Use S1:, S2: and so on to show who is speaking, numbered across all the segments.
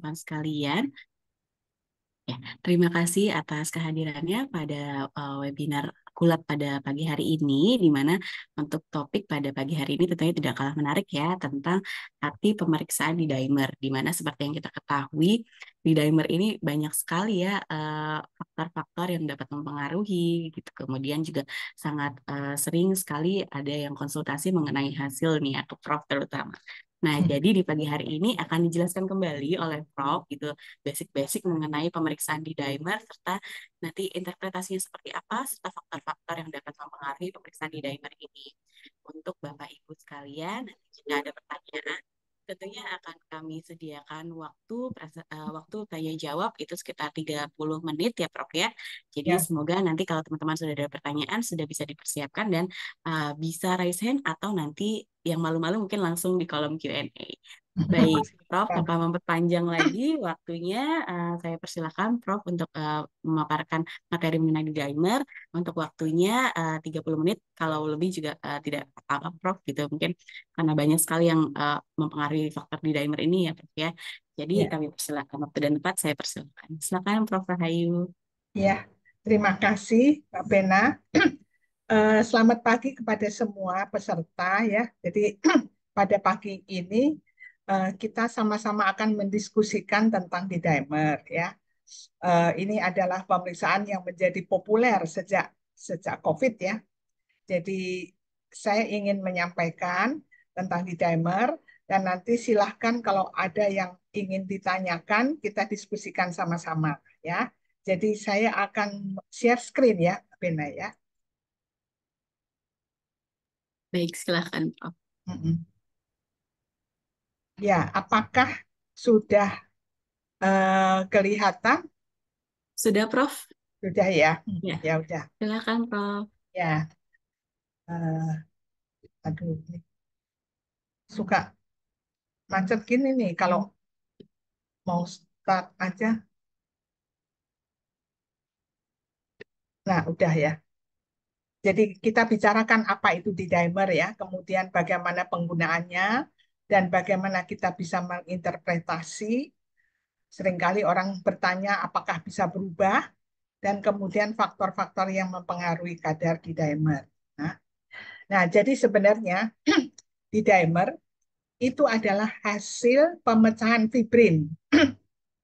S1: teman-teman sekalian. Ya, terima kasih atas kehadirannya pada webinar Kulat pada pagi hari ini, di mana untuk topik pada pagi hari ini tentunya tidak kalah menarik ya, tentang arti pemeriksaan di dimer, di mana seperti yang kita ketahui, di dimer ini banyak sekali ya faktor-faktor yang dapat mempengaruhi gitu. Kemudian juga sangat sering sekali ada yang konsultasi mengenai hasil nih atau Prof terutama. Nah, jadi di pagi hari ini akan dijelaskan kembali oleh Prof gitu basic-basic mengenai pemeriksaan di dimer serta nanti interpretasinya seperti apa serta faktor-faktor yang dapat mempengaruhi pemeriksaan di dimer ini. Untuk Bapak Ibu sekalian, nanti jika ada pertanyaan, tentunya akan kami sediakan waktu tanya jawab itu sekitar 30 menit ya Prof ya. Jadi
S2: Ya,
S1: semoga nanti kalau teman-teman sudah ada pertanyaan sudah bisa dipersiapkan dan bisa raise hand atau nanti yang malu-malu mungkin langsung di kolom Q&A. Baik, Prof,
S2: silakan.
S1: tanpa memperpanjang lagi waktunya, saya persilakan Prof untuk memaparkan materi mengenai dimer. Untuk waktunya 30 menit, kalau lebih juga tidak apa-apa, Prof, gitu. Mungkin karena banyak sekali yang mempengaruhi faktor di dimer ini ya, Prof, ya. Jadi
S2: Ya,
S1: kami persilakan waktu dan tempat, saya persilakan. Silakan, Prof Rahayu.
S2: ya. Terima kasih, Mbak Bena. Selamat pagi kepada semua peserta ya. Jadi pada pagi ini kita sama-sama akan mendiskusikan tentang D-dimer ya. Ini adalah pemeriksaan yang menjadi populer sejak sejak COVID ya. Jadi saya ingin menyampaikan tentang D-dimer dan nanti silahkan kalau ada yang ingin ditanyakan kita diskusikan sama-sama ya. Jadi saya akan share screen ya, Bena ya.
S1: Baik, silakan, Prof.
S2: Mm-mm. Ya, apakah sudah kelihatan?
S1: Sudah, Prof?
S2: Sudah ya.
S1: Ya,
S2: Ya udah.
S1: silakan, Prof.
S2: Ya, eh, aduh, ini suka macet gini nih kalau mau start aja. Nah, udah ya. Jadi kita bicarakan apa itu D-dimer ya, kemudian bagaimana penggunaannya dan bagaimana kita bisa menginterpretasi. Seringkali orang bertanya apakah bisa berubah dan kemudian faktor-faktor yang mempengaruhi kadar D-dimer. Nah, jadi sebenarnya D-dimer itu adalah hasil pemecahan fibrin.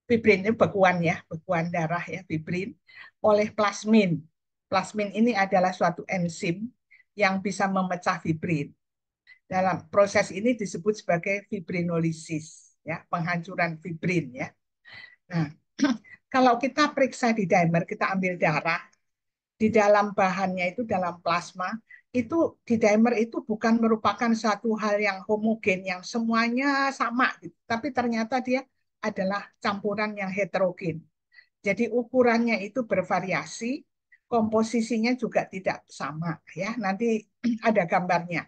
S2: Fibrin itu bekuan ya, bekuan darah ya, fibrin oleh plasmin. Plasmin ini adalah suatu enzim yang bisa memecah fibrin. Dalam proses ini disebut sebagai fibrinolisis, ya, penghancuran fibrin ya. Nah, kalau kita periksa di dimer, kita ambil darah, di dalam bahannya itu dalam plasma, itu di dimer itu bukan merupakan satu hal yang homogen yang semuanya sama gitu. Tapi ternyata dia adalah campuran yang heterogen. Jadi ukurannya itu bervariasi, komposisinya juga tidak sama ya. Nanti ada gambarnya.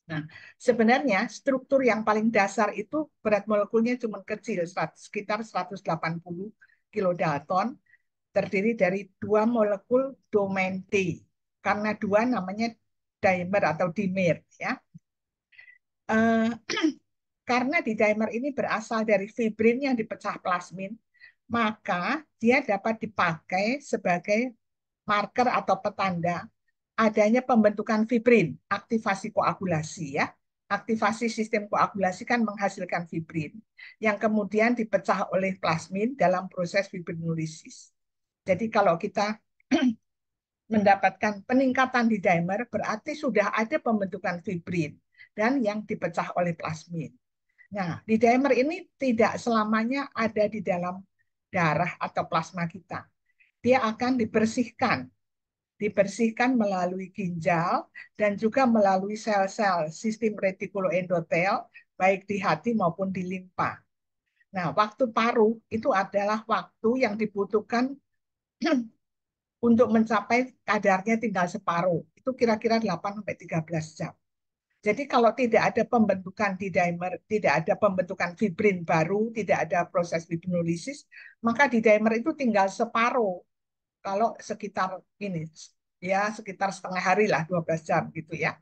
S2: Nah, sebenarnya struktur yang paling dasar itu berat molekulnya cuma kecil, sekitar 180 kilodalton, terdiri dari dua molekul domain T. Karena dua namanya dimer atau dimer ya. Eh, karena di dimer ini berasal dari fibrin yang dipecah plasmin, maka dia dapat dipakai sebagai marker atau petanda adanya pembentukan fibrin, aktivasi koagulasi ya. Aktivasi sistem koagulasi kan menghasilkan fibrin yang kemudian dipecah oleh plasmin dalam proses fibrinolisis. Jadi kalau kita mendapatkan peningkatan di dimer, berarti sudah ada pembentukan fibrin dan yang dipecah oleh plasmin. Nah, di dimer ini tidak selamanya ada di dalam darah atau plasma kita. Dia akan dibersihkan melalui ginjal dan juga melalui sel-sel sistem retikuloendotel, baik di hati maupun di limpa. Nah, waktu paruh itu adalah waktu yang dibutuhkan untuk mencapai kadarnya tinggal separuh. Itu kira-kira 8-13 jam. Jadi kalau tidak ada pembentukan di dimer, tidak ada pembentukan fibrin baru, tidak ada proses fibrinolisis, maka di dimer itu tinggal separuh. Kalau sekitar ini, ya sekitar setengah hari lah, 12 jam gitu ya.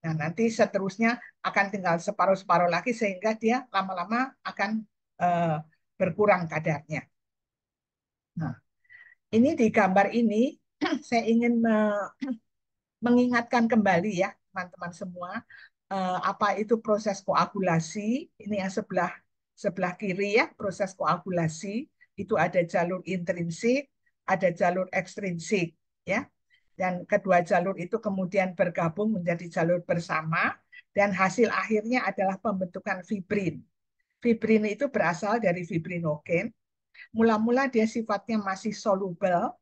S2: Nah, nanti seterusnya akan tinggal separuh-separuh lagi sehingga dia lama-lama akan eh, berkurang kadarnya. Nah, ini di gambar ini saya ingin mengingatkan kembali ya teman-teman semua, apa itu proses koagulasi. Ini yang sebelah sebelah kiri ya, proses koagulasi itu ada jalur intrinsik, ada jalur ekstrinsik ya. Dan kedua jalur itu kemudian bergabung menjadi jalur bersama dan hasil akhirnya adalah pembentukan fibrin. Fibrin itu berasal dari fibrinogen. Mula-mula dia sifatnya masih soluble,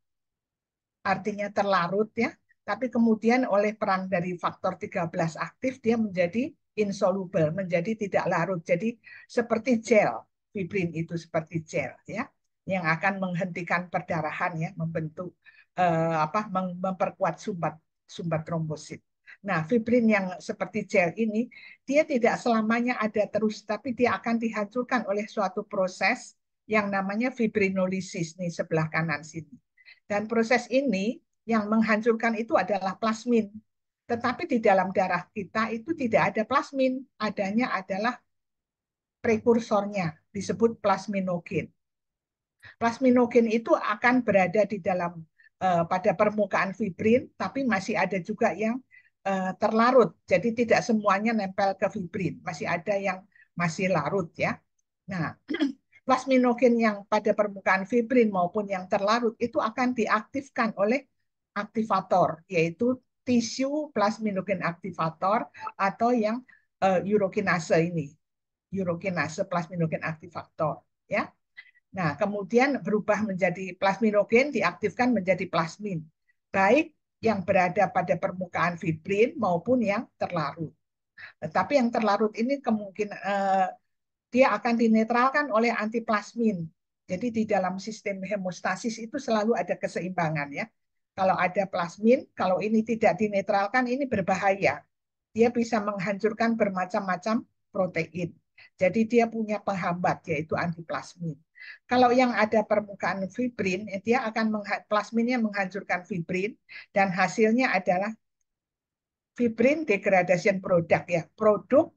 S2: artinya terlarut ya. Tapi kemudian oleh peran dari faktor 13 aktif dia menjadi insoluble, menjadi tidak larut. Jadi seperti gel, fibrin itu seperti gel ya, yang akan menghentikan perdarahan ya, membentuk memperkuat sumbat sumbat trombosit. Nah, fibrin yang seperti gel ini dia tidak selamanya ada terus, tapi dia akan dihancurkan oleh suatu proses yang namanya fibrinolisis nih sebelah kanan sini. Dan proses ini yang menghancurkan itu adalah plasmin. Tetapi di dalam darah kita itu tidak ada plasmin, adanya adalah prekursornya, disebut plasminogen. Plasminogen itu akan berada di dalam pada permukaan fibrin, tapi masih ada juga yang terlarut. Jadi tidak semuanya nempel ke fibrin, masih ada yang masih larut ya. Nah, plasminogen yang pada permukaan fibrin maupun yang terlarut itu akan diaktifkan oleh aktivator, yaitu tisu plasminogen aktivator atau yang urokinase ini, urokinase plasminogen aktivator, ya. Nah, kemudian berubah menjadi plasminogen, diaktifkan menjadi plasmin, baik yang berada pada permukaan fibrin maupun yang terlarut. Tetapi yang terlarut ini kemungkinan dia akan dinetralkan oleh antiplasmin. Jadi di dalam sistem hemostasis itu selalu ada keseimbangan ya. Kalau ada plasmin, kalau ini tidak dinetralkan ini berbahaya. Dia bisa menghancurkan bermacam-macam protein. Jadi dia punya penghambat yaitu antiplasmin. Kalau yang ada permukaan fibrin, dia akan plasminnya menghancurkan fibrin dan hasilnya adalah fibrin degradation product ya, produk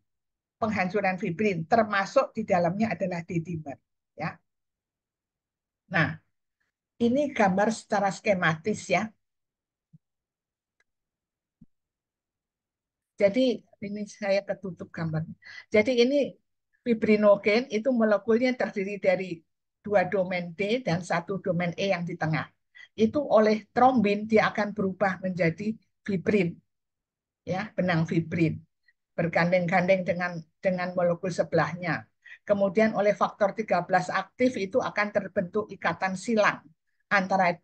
S2: penghancuran fibrin, termasuk di dalamnya adalah D-dimer. Ya. Nah, ini gambar secara skematis ya. Jadi ini saya ketutup gambarnya. Jadi ini fibrinogen itu molekulnya terdiri dari dua domain D dan satu domain E yang di tengah. Itu oleh trombin dia akan berubah menjadi fibrin, ya benang fibrin, bergandeng-gandeng dengan molekul sebelahnya. Kemudian oleh faktor 13 aktif itu akan terbentuk ikatan silang antara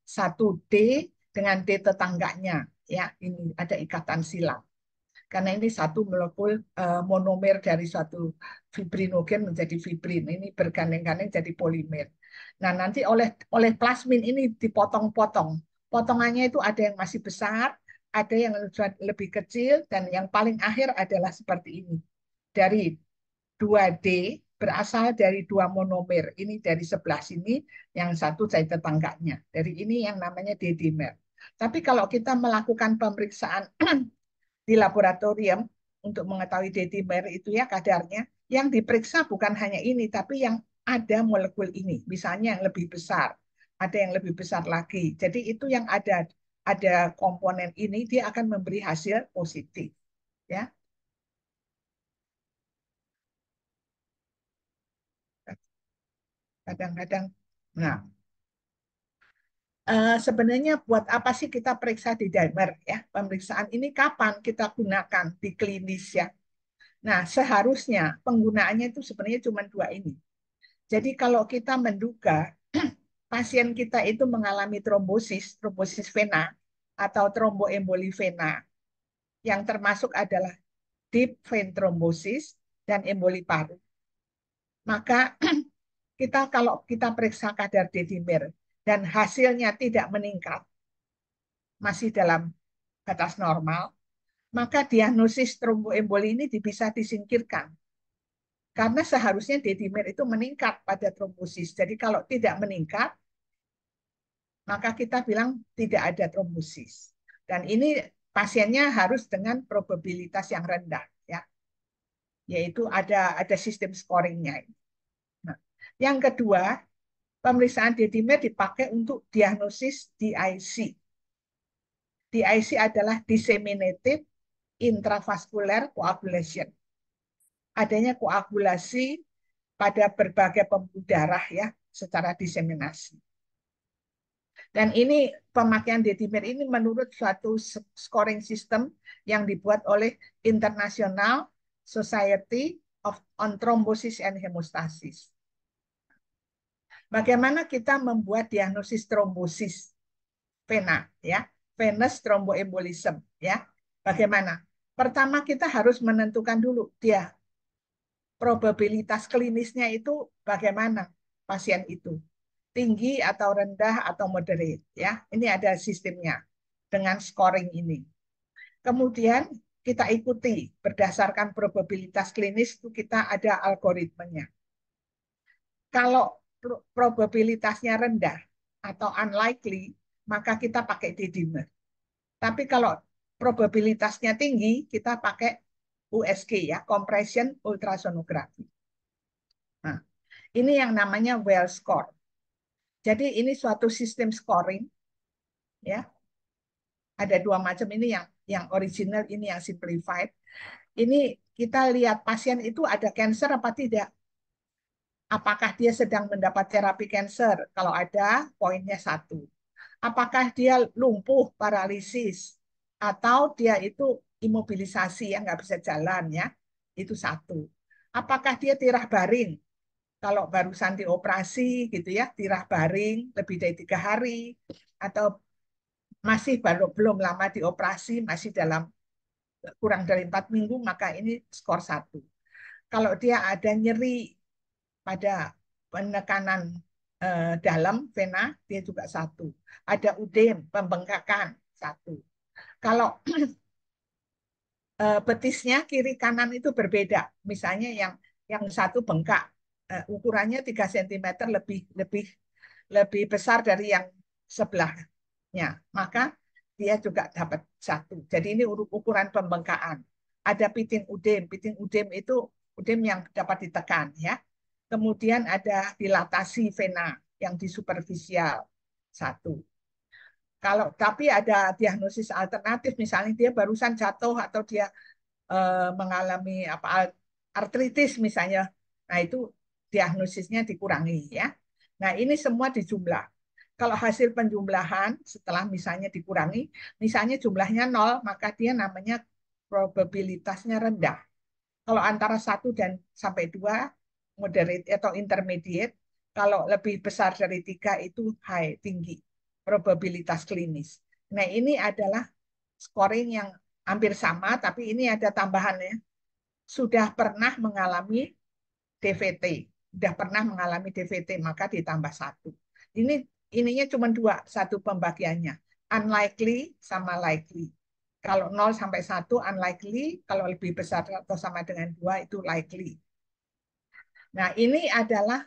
S2: satu D dengan D tetangganya. Ya, ini ada ikatan silang. Karena ini satu molekul monomer dari suatu fibrinogen menjadi fibrin. Ini bergandeng-gandeng jadi polimer. Nah, nanti oleh plasmin ini dipotong-potong. Potongannya itu ada yang masih besar, ada yang lebih kecil, dan yang paling akhir adalah seperti ini. Dari 2D berasal dari dua monomer. Ini dari sebelah sini, yang satu dari tetangganya. Dari ini yang namanya D-dimer. Tapi kalau kita melakukan pemeriksaan di laboratorium untuk mengetahui D-dimer itu ya kadarnya, yang diperiksa bukan hanya ini, tapi yang ada molekul ini. Misalnya yang lebih besar, ada yang lebih besar lagi. Jadi itu yang ada komponen ini dia akan memberi hasil positif, ya. Kadang-kadang, nah sebenarnya buat apa sih kita periksa di dimer ya? Pemeriksaan ini kapan kita gunakan di klinis ya? Nah, seharusnya penggunaannya itu sebenarnya cuma dua ini. Jadi kalau kita menduga pasien kita itu mengalami trombosis, trombosis vena atau tromboemboli vena, yang termasuk adalah deep vein thrombosis dan emboli paru. Maka kita kalau kita periksa kadar D-dimer dan hasilnya tidak meningkat, masih dalam batas normal, maka diagnosis tromboemboli ini bisa disingkirkan. Karena seharusnya D-dimer itu meningkat pada trombosis. Jadi kalau tidak meningkat, maka kita bilang tidak ada trombosis. Dan ini pasiennya harus dengan probabilitas yang rendah, ya, yaitu ada sistem scoringnya. Nah, Yang kedua, pemeriksaan D-dimer dipakai untuk diagnosis DIC. DIC adalah disseminated intravascular coagulation. Adanya koagulasi pada berbagai pembuluh darah ya secara diseminasi. Dan ini pemakaian D-dimer ini menurut suatu scoring system yang dibuat oleh International Society on Thrombosis and Hemostasis. Bagaimana kita membuat diagnosis trombosis vena ya, venous thromboembolism ya. Bagaimana? Pertama kita harus menentukan dulu dia probabilitas klinisnya itu bagaimana pasien itu. Tinggi atau rendah atau moderate ya. Ini ada sistemnya dengan scoring ini. Kemudian kita ikuti berdasarkan probabilitas klinis itu kita ada algoritmenya. Kalau probabilitasnya rendah atau unlikely, maka kita pakai D-dimer. Tapi kalau probabilitasnya tinggi, kita pakai USG ya, compression ultrasonografi. Nah, ini yang namanya well score. Jadi ini suatu sistem scoring ya. Ada dua macam, ini yang original, ini yang simplified. Ini kita lihat pasien itu ada cancer apa tidak. Apakah dia sedang mendapat terapi cancer? Kalau ada, poinnya 1. Apakah dia lumpuh, paralisis, atau dia itu imobilisasi yang nggak bisa jalan ya? Itu 1. Apakah dia tirah baring? Kalau barusan dioperasi gitu ya, tirah baring lebih dari 3 hari, atau masih baru belum lama dioperasi, masih dalam kurang dari 4 minggu, maka ini skor 1. Kalau dia ada nyeri pada penekanan dalam vena, dia juga 1. Ada udem, pembengkakan, 1. Kalau betisnya kiri kanan itu berbeda. Misalnya yang satu bengkak, ukurannya 3 cm lebih lebih lebih besar dari yang sebelahnya, maka dia juga dapat 1. Jadi ini ukuran pembengkakan. Ada pitin udem itu udem yang dapat ditekan ya. Kemudian ada dilatasi vena yang di superficial 1. Kalau tapi ada diagnosis alternatif, misalnya dia barusan jatuh atau dia mengalami artritis misalnya, nah itu diagnosisnya dikurangi ya. Nah ini semua dijumlah. Kalau hasil penjumlahan setelah misalnya dikurangi, misalnya jumlahnya 0, maka dia namanya probabilitasnya rendah. Kalau antara 1 dan sampai 2, moderate atau intermediate. Kalau lebih besar dari 3 itu high, tinggi, probabilitas klinis. Nah ini adalah scoring yang hampir sama, tapi ini ada tambahannya. Sudah pernah mengalami DVT, sudah pernah mengalami DVT, maka ditambah 1. Ini ininya cuma 2, satu pembagiannya. Unlikely sama likely. Kalau 0 sampai 1 unlikely, kalau lebih besar atau sama dengan 2 itu likely. Nah, ini adalah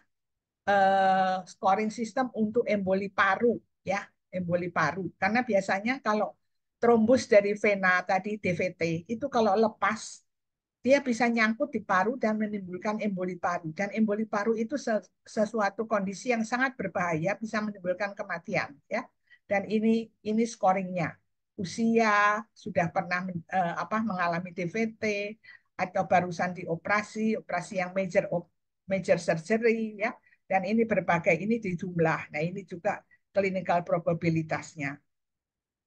S2: scoring system untuk emboli paru ya, emboli paru. Karena biasanya kalau trombus dari vena tadi DVT itu kalau lepas dia bisa nyangkut di paru dan menimbulkan emboli paru. Dan emboli paru itu sesuatu kondisi yang sangat berbahaya, bisa menimbulkan kematian ya. Dan ini scoringnya. Usia, sudah pernah mengalami DVT, atau barusan dioperasi, operasi yang major surgery ya. Dan ini berbagai ini di jumlah. Nah, ini juga clinical probabilitasnya.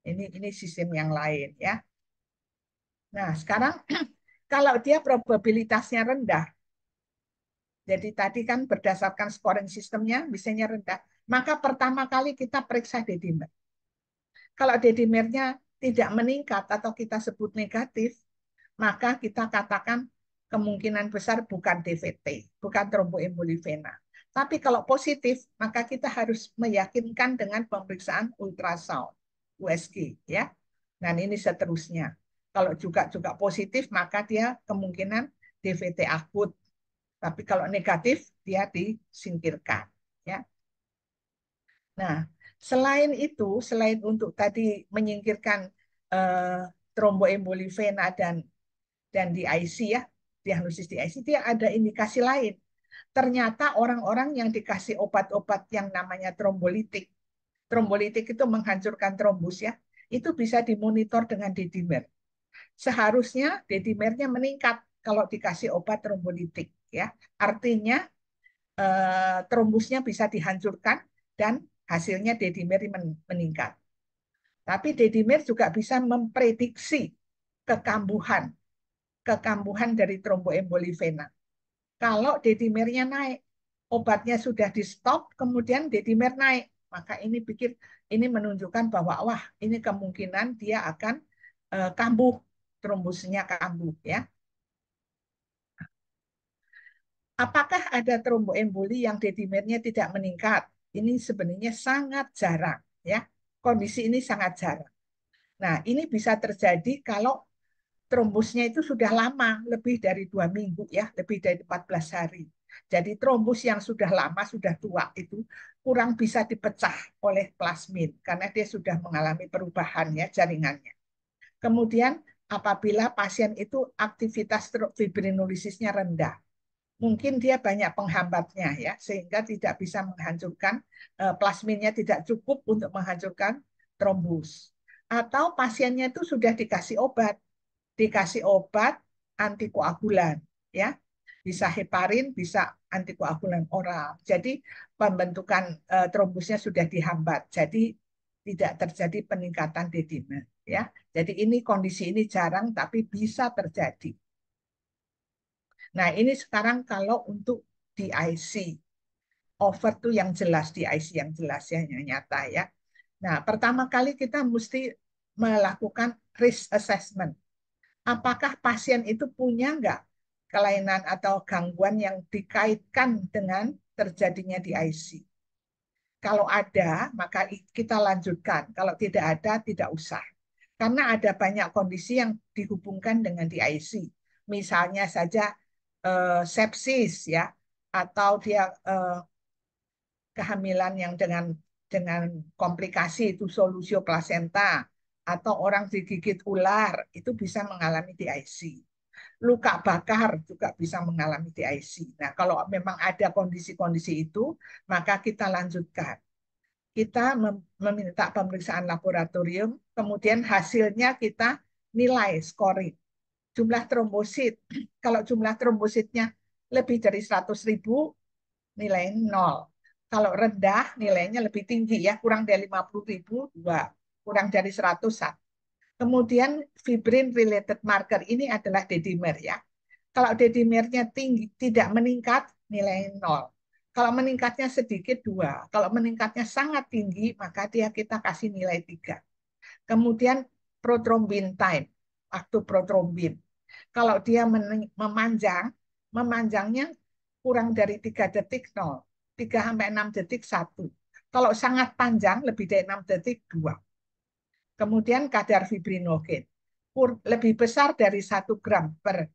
S2: Ini sistem yang lain ya. Nah, sekarang kalau dia probabilitasnya rendah, jadi tadi kan berdasarkan scoring sistemnya misalnya rendah, maka pertama kali kita periksa D-dimer. Kalau D-dimernya tidak meningkat atau kita sebut negatif, maka kita katakan kemungkinan besar bukan DVT, bukan tromboemboli vena. Tapi kalau positif, maka kita harus meyakinkan dengan pemeriksaan ultrasound, USG, ya. Dan ini seterusnya. Kalau juga positif, maka dia kemungkinan DVT akut. Tapi kalau negatif, dia disingkirkan, ya. Nah, selain untuk tadi menyingkirkan tromboemboli vena dan di IC ya, diagnosis di IC, dia ada indikasi lain. Ternyata orang-orang yang dikasih obat-obat yang namanya trombolitik, trombolitik itu menghancurkan trombus ya, itu bisa dimonitor dengan dedimer. Seharusnya dedimernya meningkat kalau dikasih obat trombolitik ya. Artinya trombusnya bisa dihancurkan dan hasilnya dedimer meningkat. Tapi dedimer juga bisa memprediksi kekambuhan kekambuhan dari tromboembolivena. Kalau dedimernya naik, obatnya sudah di stop, kemudian dedimer naik, maka ini menunjukkan bahwa wah ini kemungkinan dia akan kambuh, trombusnya kambuh ya. Apakah ada tromboemboli yang dedimernya tidak meningkat? Ini sebenarnya sangat jarang ya. Kondisi ini sangat jarang. Nah, ini bisa terjadi kalau trombusnya itu sudah lama, lebih dari 2 minggu ya, lebih dari 14 hari. Jadi trombus yang sudah lama, sudah tua itu kurang bisa dipecah oleh plasmin karena dia sudah mengalami perubahan ya jaringannya. Kemudian apabila pasien itu aktivitas fibrinosisnya rendah, mungkin dia banyak penghambatnya ya, sehingga tidak bisa menghancurkan plasminnya tidak cukup untuk menghancurkan trombus. Atau pasiennya itu sudah dikasih obat antikoagulan ya, bisa heparin, bisa antikoagulan oral. Jadi pembentukan trombusnya sudah dihambat, jadi tidak terjadi peningkatan dedimer ya. Jadi ini kondisi ini jarang tapi bisa terjadi. Nah, ini sekarang kalau untuk DIC, over tuh yang jelas, DIC yang jelas ya, yang nyata ya. Nah, pertama kali kita mesti melakukan risk assessment. Apakah pasien itu punya nggak kelainan atau gangguan yang dikaitkan dengan terjadinya DIC? Kalau ada, maka kita lanjutkan. Kalau tidak ada, tidak usah. Karena ada banyak kondisi yang dihubungkan dengan DIC. Misalnya saja sepsis ya, atau dia kehamilan yang dengan komplikasi itu solusio plasenta, atau orang digigit ular itu bisa mengalami DIC. Luka bakar juga bisa mengalami DIC. Nah, kalau memang ada kondisi-kondisi itu, maka kita lanjutkan. Kita meminta pemeriksaan laboratorium, kemudian hasilnya kita nilai scoring. Jumlah trombosit, kalau jumlah trombositnya lebih dari 100.000, nilai 0. Kalau rendah, nilainya lebih tinggi ya, kurang dari 50.000, 2. Kurang dari 100. Kemudian fibrin related marker ini adalah dedimer ya. Kalau dedimernya tinggi, tidak meningkat, nilai 0. Kalau meningkatnya sedikit, 2. Kalau meningkatnya sangat tinggi, maka kita kasih nilai 3. Kemudian prothrombin time, waktu prothrombin. Kalau dia memanjangnya kurang dari 3 detik 0, 3 sampai 6 detik 1. Kalau sangat panjang lebih dari 6 detik 2. Kemudian kadar fibrinogen lebih besar dari 1 gram per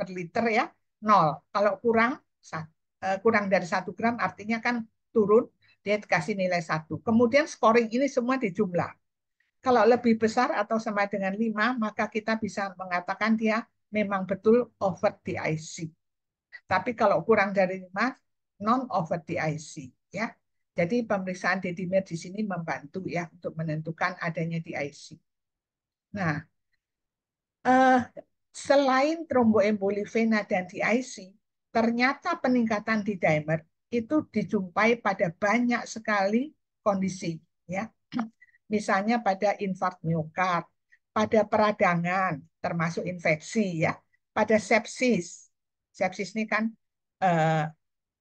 S2: liter ya 0. Kalau kurang dari 1 gram artinya kan turun, dia dikasih nilai 1. Kemudian scoring ini semua dijumlah. Kalau lebih besar atau sama dengan 5, maka kita bisa mengatakan dia memang betul over DIC. Tapi kalau kurang dari 5, non over DIC ya. Jadi pemeriksaan dedimer di sini membantu ya untuk menentukan adanya DIC. Nah, eh, selain tromboembolivena dan DIC, ternyata peningkatan di dimer itu dijumpai pada banyak sekali kondisi ya. Misalnya pada infark miokard, pada peradangan termasuk infeksi ya, pada sepsis. Sepsis ini kan eh,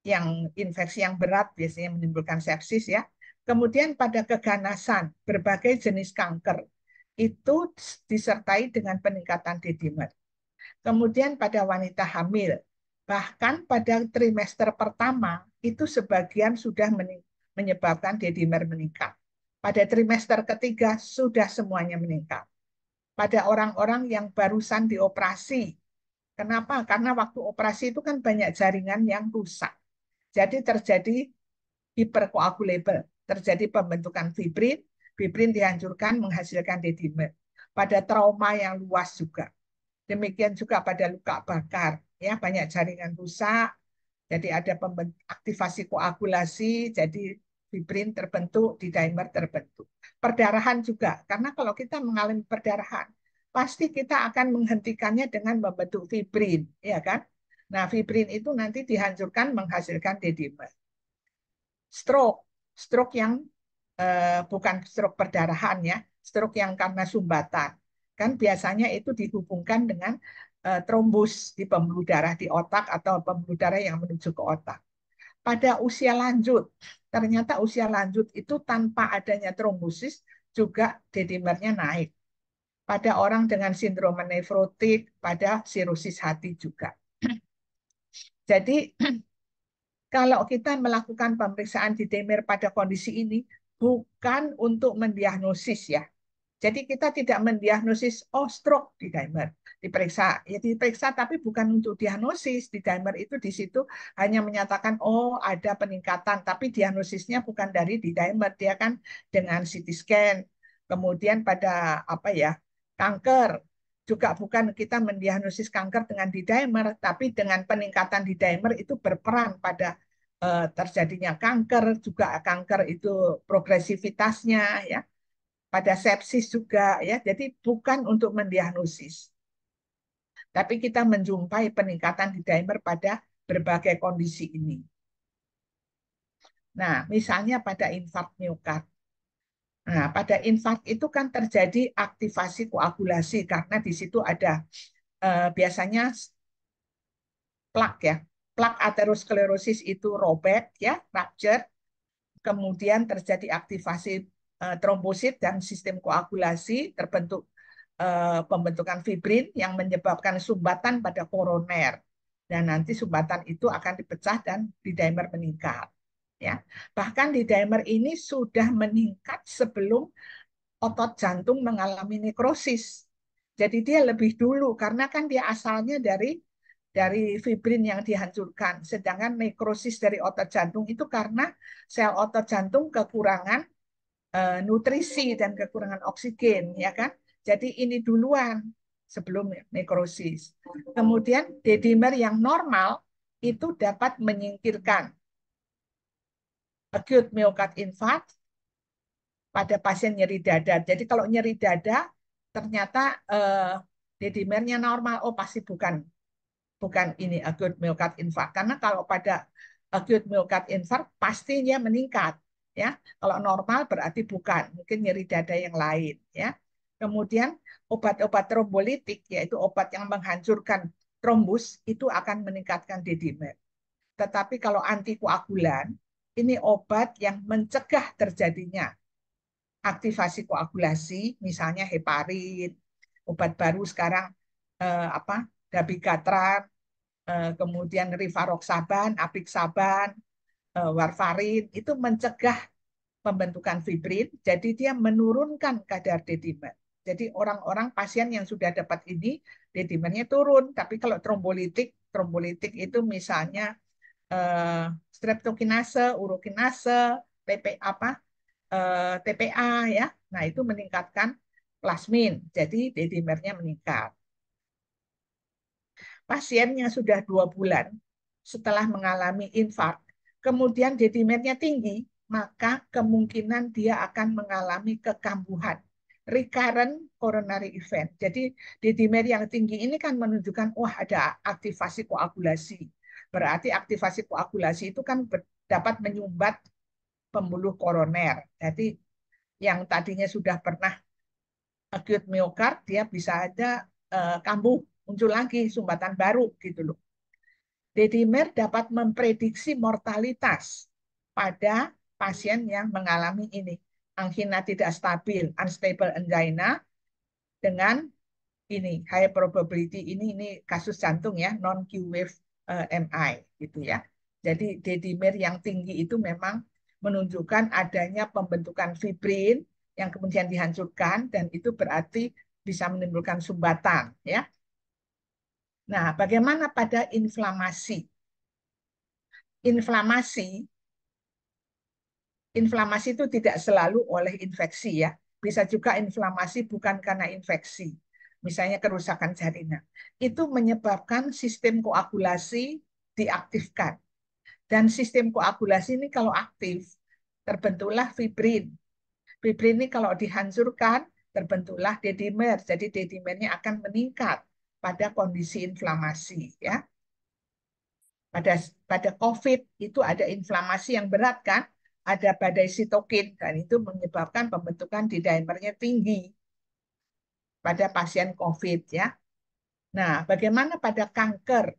S2: yang infeksi yang berat biasanya menimbulkan sepsis ya. Kemudian pada keganasan, berbagai jenis kanker itu disertai dengan peningkatan dedimer. Kemudian pada wanita hamil, bahkan pada trimester pertama itu sebagian sudah menyebabkan dedimer meningkat. Pada trimester ketiga sudah semuanya meningkat. Pada orang-orang yang barusan dioperasi. Kenapa? Karena waktu operasi itu kan banyak jaringan yang rusak. Jadi terjadi hipercoagulable, terjadi pembentukan fibrin, fibrin dihancurkan menghasilkan dedimer. Pada trauma yang luas juga. Demikian juga pada luka bakar, ya banyak jaringan rusak, Jadi ada aktivasi koagulasi, jadi fibrin terbentuk, D-dimer terbentuk. Perdarahan juga, karena kalau kita mengalami perdarahan, pasti kita akan menghentikannya dengan membentuk fibrin, ya kan? Nah, fibrin itu nanti dihancurkan menghasilkan D-dimer. Stroke, stroke yang bukan stroke perdarahan ya, stroke yang karena sumbatan. Kan biasanya itu dihubungkan dengan trombus di pembuluh darah di otak atau pembuluh darah yang menuju ke otak. Pada usia lanjut, ternyata usia lanjut itu tanpa adanya trombosis juga D-dimernya naik. Pada orang dengan sindrom nefrotik, pada sirosis hati juga. Jadi kalau kita melakukan pemeriksaan D-dimer pada kondisi ini bukan untuk mendiagnosis ya. Jadi kita tidak mendiagnosis oh stroke D-dimer. Diperiksa, ya diperiksa tapi bukan untuk diagnosis. D-dimer itu di situ hanya menyatakan oh ada peningkatan, tapi diagnosisnya bukan dari D-dimer, dia kan dengan CT scan. Kemudian pada apa ya? Kanker juga bukan kita mendiagnosis kanker dengan D-dimer, tapi dengan peningkatan D-dimer itu berperan pada terjadinya kanker, juga kanker itu progresivitasnya ya, pada sepsis juga ya. Jadi bukan untuk mendiagnosis, tapi kita menjumpai peningkatan D-dimer pada berbagai kondisi ini. Nah, misalnya pada infark miokard. Nah, pada infark itu kan terjadi aktivasi koagulasi karena di situ ada biasanya plak ya. Plak aterosklerosis itu robek ya, rupture, kemudian terjadi aktivasi trombosit dan sistem koagulasi, terbentuk pembentukan fibrin yang menyebabkan sumbatan pada koroner. Dan nanti sumbatan itu akan dipecah dan D-dimer meningkat. Ya, bahkan D-dimer ini sudah meningkat sebelum otot jantung mengalami nekrosis. Jadi dia lebih dulu karena kan dia asalnya dari fibrin yang dihancurkan. Sedangkan nekrosis dari otot jantung itu karena sel otot jantung kekurangan nutrisi dan kekurangan oksigen, ya kan? Jadi ini duluan sebelum nekrosis. Kemudian D-dimer yang normal itu dapat menyingkirkan acute myocardial infarct pada pasien nyeri dada. Jadi kalau nyeri dada ternyata D-dimernya normal, oh pasti bukan ini acute myocardial infarct. Karena kalau pada acute myocardial infarct pastinya meningkat ya. Kalau normal berarti bukan, mungkin nyeri dada yang lain ya. Kemudian obat-obat trombolitik yaitu obat yang menghancurkan trombus itu akan meningkatkan D-dimer. Tetapi kalau antikoagulan ini obat yang mencegah terjadinya aktivasi koagulasi, misalnya heparin, obat baru sekarang apa dabigatran, kemudian rivaroxaban, apixaban, warfarin, itu mencegah pembentukan fibrin, jadi dia menurunkan kadar D-dimer. Jadi orang-orang pasien yang sudah dapat ini, D-dimernya turun. Tapi kalau trombolitik, trombolitik itu misalnya streptokinase, urokinase, TP apa, TPA ya. Nah itu meningkatkan plasmin, jadi D-dimernya meningkat. Pasien yang sudah 2 bulan setelah mengalami infark, kemudian D-dimernya tinggi, maka kemungkinan dia akan mengalami kekambuhan, recurrent coronary event. Jadi D-dimer yang tinggi ini kan menunjukkan, wah ada aktivasi koagulasi. Berarti aktivasi koagulasi itu kan dapat menyumbat pembuluh koroner. Jadi yang tadinya sudah pernah acute myocard, dia bisa ada kambuh, muncul lagi sumbatan baru gitu loh. D-dimer dapat memprediksi mortalitas pada pasien yang mengalami ini. Angina tidak stabil, unstable angina dengan ini high probability ini kasus jantung ya, non Q wave MI gitu ya. Jadi D-dimer yang tinggi itu memang menunjukkan adanya pembentukan fibrin yang kemudian dihancurkan dan itu berarti bisa menimbulkan sumbatan ya. Nah, bagaimana pada inflamasi? Inflamasi Inflamasi itu tidak selalu oleh infeksi ya. Bisa juga inflamasi bukan karena infeksi. Misalnya kerusakan jaringan. Itu menyebabkan sistem koagulasi diaktifkan. Dan sistem koagulasi ini kalau aktif, terbentuklah fibrin. Fibrin ini kalau dihancurkan, terbentuklah dedimer. Jadi dedimernya akan meningkat pada kondisi inflamasi. Ya, pada pada COVID itu ada inflamasi yang berat kan, ada badai sitokin dan itu menyebabkan pembentukan D-dimernya tinggi pada pasien COVID ya. Nah, bagaimana pada kanker?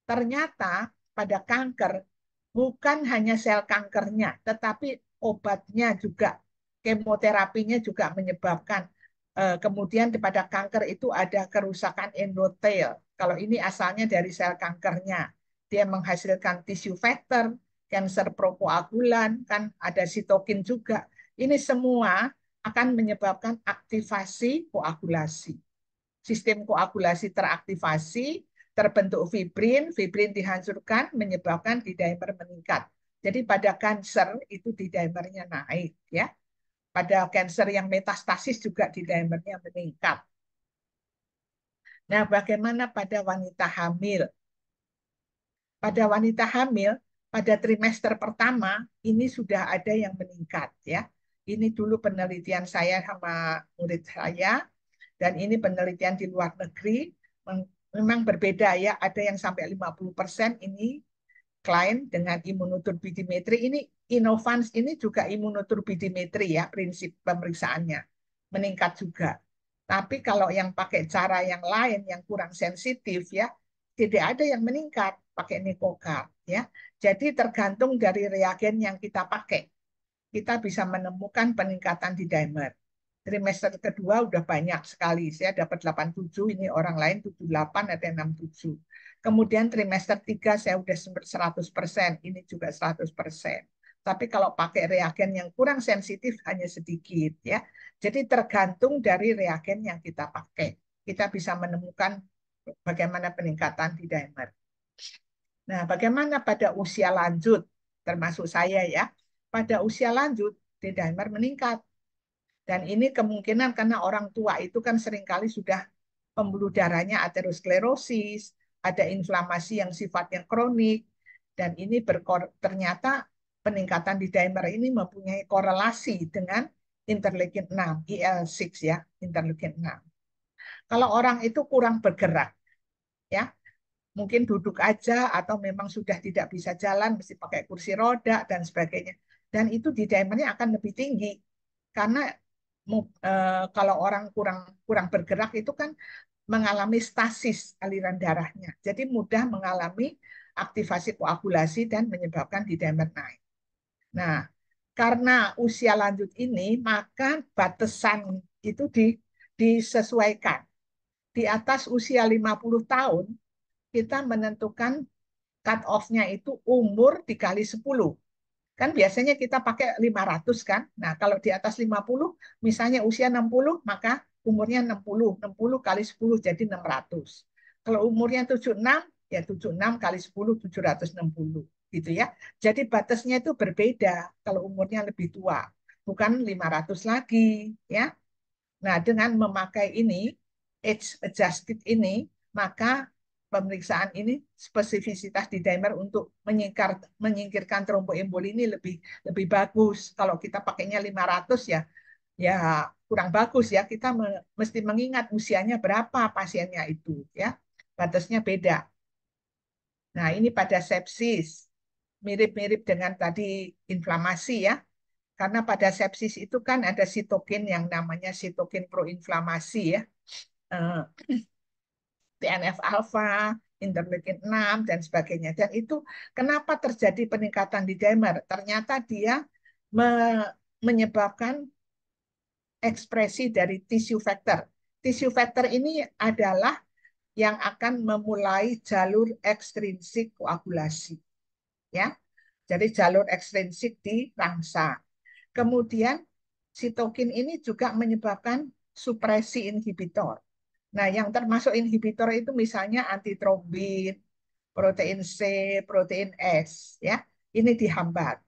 S2: Ternyata pada kanker bukan hanya sel kankernya, tetapi obatnya juga, kemoterapinya juga menyebabkan. Kemudian pada kanker itu ada kerusakan endotel. Kalau ini asalnya dari sel kankernya, dia menghasilkan tissue factor, kanker prokoagulan, kan ada sitokin juga. Ini semua akan menyebabkan aktivasi koagulasi. Sistem koagulasi teraktivasi, terbentuk fibrin, fibrin dihancurkan, menyebabkan D-dimer meningkat. Jadi pada kanker itu D-dimernya naik, ya. Pada kanker yang metastasis juga D-dimernya meningkat. Nah, bagaimana pada wanita hamil? Pada wanita hamil, pada trimester pertama ini sudah ada yang meningkat, ya. Ini dulu penelitian saya sama murid saya, dan ini penelitian di luar negeri, memang berbeda ya, ada yang sampai 50% ini klien dengan imunoturbidimetri. Ini Innovans ini juga imunoturbidimetri ya, prinsip pemeriksaannya meningkat juga. Tapi kalau yang pakai cara yang lain yang kurang sensitif ya, tidak ada yang meningkat pakai Nikocard ya. Jadi tergantung dari reagen yang kita pakai, kita bisa menemukan peningkatan di dimer. Trimester kedua udah banyak sekali. Saya dapat 87, ini orang lain 78, ada yang 67. Kemudian trimester 3 saya udah 100%, ini juga 100%. Tapi kalau pakai reagen yang kurang sensitif hanya sedikit ya. Jadi tergantung dari reagen yang kita pakai. Kita bisa menemukan bagaimana peningkatan di dimer. Nah, bagaimana pada usia lanjut, termasuk saya ya, pada usia lanjut, D-dimer meningkat. Dan ini kemungkinan karena orang tua itu kan seringkali sudah pembuluh darahnya aterosklerosis, ada inflamasi yang sifatnya kronik, dan ini ternyata peningkatan di dimer ini mempunyai korelasi dengan interleukin 6, IL-6 ya, interleukin 6. Kalau orang itu kurang bergerak, ya, mungkin duduk aja atau memang sudah tidak bisa jalan, mesti pakai kursi roda dan sebagainya. Dan itu di dimernya akan lebih tinggi karena kalau orang kurang kurang bergerak itu kan mengalami stasis aliran darahnya. Jadi mudah mengalami aktivasi koagulasi dan menyebabkan di dimer naik. Nah, karena usia lanjut ini, maka batasan itu disesuaikan. Di atas usia 50 tahun, kita menentukan cut off-nya itu umur dikali 10. Kan biasanya kita pakai 500 kan. Nah, kalau di atas 50, misalnya usia 60, maka umurnya 60. 60 kali 10 jadi 600. Kalau umurnya 76, ya 76 kali 10, 760. Gitu ya. Jadi batasnya itu berbeda kalau umurnya lebih tua. Bukan 500 lagi. Ya. Nah, dengan memakai ini, age adjusted ini, maka pemeriksaan ini spesifisitas di dimer untuk menyingkirkan tromboemboli ini lebih lebih bagus. Kalau kita pakainya 500 ya ya kurang bagus ya. Kita mesti mengingat usianya berapa pasiennya itu ya. Batasnya beda. Nah, ini pada sepsis mirip-mirip dengan tadi inflamasi ya. Karena pada sepsis itu kan ada sitokin yang namanya sitokin proinflamasi ya. Eh, TNF alfa, interleukin 6 dan sebagainya. Dan itu kenapa terjadi peningkatan di dimer? Ternyata dia menyebabkan ekspresi dari tissue factor. Tissue factor ini adalah yang akan memulai jalur ekstrinsik koagulasi. Ya. Jadi jalur ekstrinsik dirangsang. Kemudian sitokin ini juga menyebabkan supresi inhibitor. Nah, yang termasuk inhibitor itu misalnya antitrombin, protein C, protein S, ya. Ini dihambat.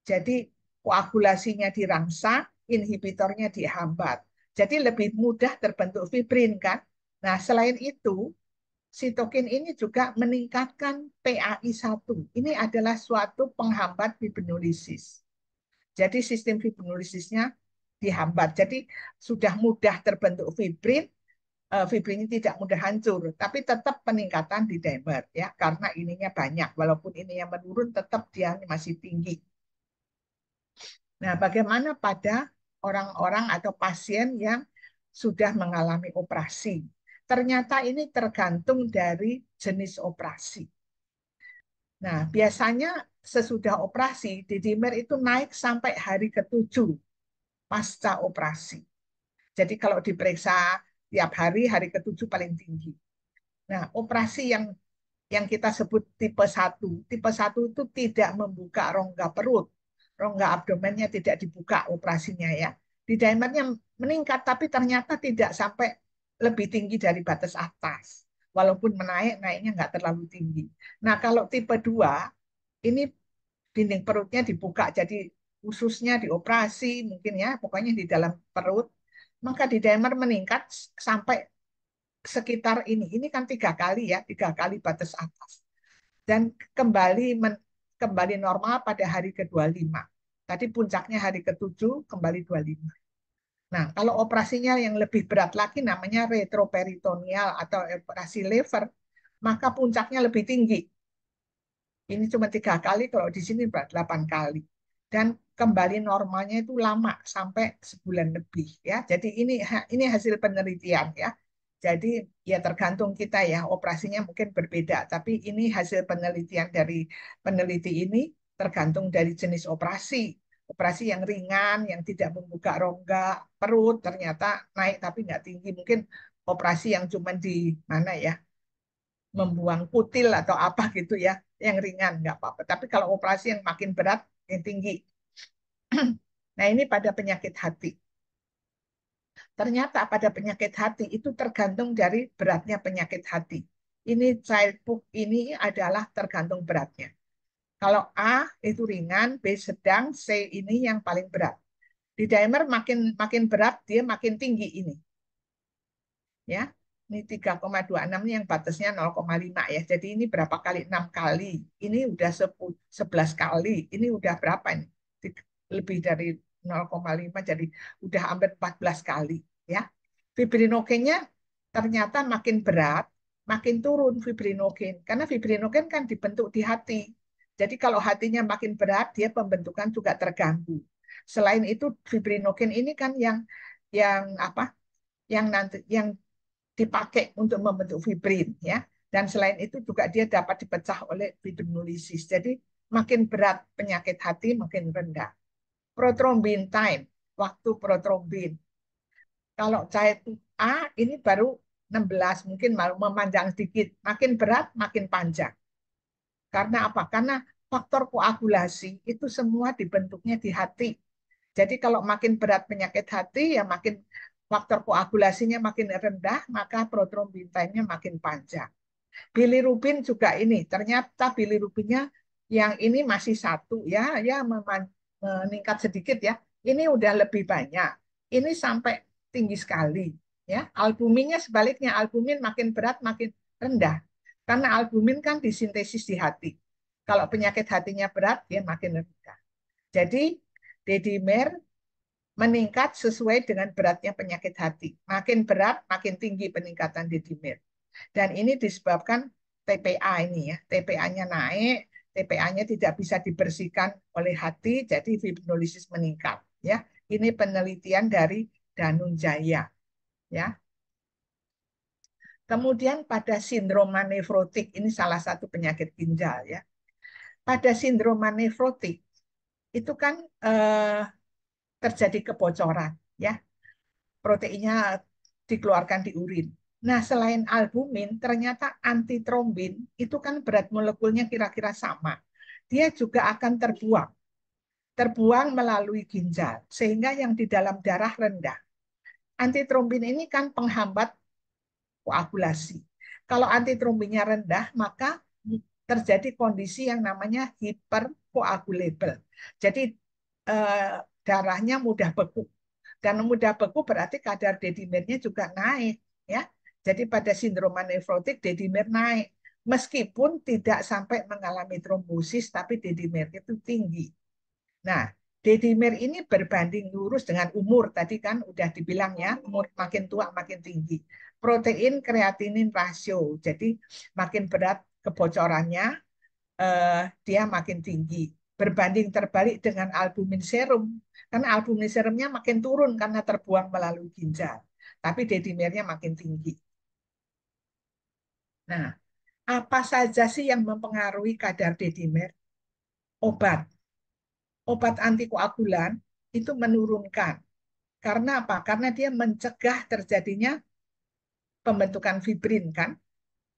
S2: Jadi koagulasinya dirangsang, inhibitornya dihambat. Jadi lebih mudah terbentuk fibrin kan. Nah, selain itu Sitokin ini juga meningkatkan PAI1. Ini adalah suatu penghambat fibrinolisis. Jadi sistem fibrinolisisnya dihambat. Jadi sudah mudah terbentuk fibrin, fibrinnya tidak mudah hancur, tapi tetap peningkatan di dimer ya, karena ininya banyak. Walaupun ini yang menurun, tetap dia masih tinggi. Nah, bagaimana pada orang-orang atau pasien yang sudah mengalami operasi? Ternyata ini tergantung dari jenis operasi. Nah, biasanya sesudah operasi, D-dimer itu naik sampai hari ke-7 pasca operasi. Jadi kalau diperiksa tiap hari, hari ke-7 paling tinggi. Nah, operasi yang kita sebut tipe 1 itu tidak membuka rongga perut. Rongga abdomennya tidak dibuka operasinya ya. D-dimernya meningkat, tapi ternyata tidak sampai lebih tinggi dari batas atas. Walaupun naiknya nggak terlalu tinggi. Nah, kalau tipe 2, ini dinding perutnya dibuka, jadi ususnya dioperasi, mungkin ya, pokoknya di dalam perut, maka D-dimer meningkat sampai sekitar ini. Ini kan 3 kali ya, 3 kali batas atas. Dan kembali normal pada hari ke-25. Tadi puncaknya hari ke-7, kembali 25. Nah, kalau operasinya yang lebih berat lagi namanya retroperitoneal atau operasi lever, maka puncaknya lebih tinggi. Ini cuma 3 kali, kalau di sini 8 kali. Dan kembali normalnya itu lama, sampai sebulan lebih ya. Jadi ini hasil penelitian ya. Jadi ya tergantung kita ya, operasinya mungkin berbeda, tapi ini hasil penelitian dari peneliti ini, tergantung dari jenis operasi. Operasi yang ringan, yang tidak membuka rongga perut, ternyata naik tapi nggak tinggi. Mungkin operasi yang cuma di mana ya, membuang kutil atau apa gitu ya, yang ringan nggak apa-apa. Tapi kalau operasi yang makin berat, yang tinggi. Nah ini pada penyakit hati. Ternyata pada penyakit hati itu tergantung dari beratnya penyakit hati. Ini childhood ini adalah tergantung beratnya. Kalau A itu ringan, B sedang, C ini yang paling berat. Di dimer makin makin berat, dia makin tinggi ini. Ya, ini 3,26 ini yang batasnya 0,5 ya. Jadi ini berapa kali? 6 kali. Ini udah 11 kali. Ini udah berapa ini? Lebih dari 0,5, jadi udah hampir 14 kali ya. Fibrinogennya ternyata makin berat, makin turun fibrinogen. Karena fibrinogen kan dibentuk di hati. Jadi kalau hatinya makin berat, dia pembentukan juga terganggu. Selain itu fibrinogen ini kan yang apa? Yang dipakai untuk membentuk fibrin ya. Dan selain itu juga dia dapat dipecah oleh fibrinolisis. Jadi makin berat penyakit hati makin rendah. Protrombin time, waktu protrombin. Kalau cair A ini baru 16, mungkin malu memanjang sedikit. Makin berat makin panjang. Karena apa? Karena faktor koagulasi itu semua dibentuknya di hati. Jadi kalau makin berat penyakit hati, ya makin faktor koagulasinya makin rendah, maka protrombin time-nya makin panjang. Bilirubin juga ini, ternyata bilirubinnya yang ini masih 1 ya, ya meningkat sedikit ya. Ini udah lebih banyak. Ini sampai tinggi sekali ya. Albuminnya sebaliknya, albumin makin berat makin rendah. Karena albumin kan disintesis di hati. Kalau penyakit hatinya berat, dia makin rendah. Jadi, D-dimer meningkat sesuai dengan beratnya penyakit hati. Makin berat, makin tinggi peningkatan D-dimer. Dan ini disebabkan TPA ini ya, TPA-nya naik, TPA-nya tidak bisa dibersihkan oleh hati, jadi fibrinolisis meningkat. Ya, ini penelitian dari Danunjaya. Ya, kemudian pada sindroma nefrotik, ini salah satu penyakit ginjal ya. Pada sindroma nefrotik itu kan terjadi kebocoran ya, proteinnya dikeluarkan di urin. Nah, selain albumin, ternyata antitrombin itu kan berat molekulnya kira-kira sama. Dia juga akan terbuang melalui ginjal, sehingga yang di dalam darah rendah. Antitrombin ini kan penghambat koagulasi. Kalau antitrombinnya rendah, maka terjadi kondisi yang namanya hiperkoagulable. Jadi darahnya mudah beku. Dan mudah beku berarti kadar D-dimernya juga naik. Ya. Jadi pada sindroma nefrotik dedimer naik. Meskipun tidak sampai mengalami trombosis, tapi dedimer itu tinggi. Nah, dedimer ini berbanding lurus dengan umur. Tadi kan udah dibilang ya, umur makin tua makin tinggi. Protein kreatinin rasio. Jadi makin berat kebocorannya, dia makin tinggi. Berbanding terbalik dengan albumin serum. Karena albumin serumnya makin turun karena terbuang melalui ginjal. Tapi dedimernya makin tinggi. Nah, apa saja sih yang mempengaruhi kadar dedimer? Obat. Obat antikoagulan itu menurunkan. Karena apa? Karena dia mencegah terjadinya pembentukan fibrin kan?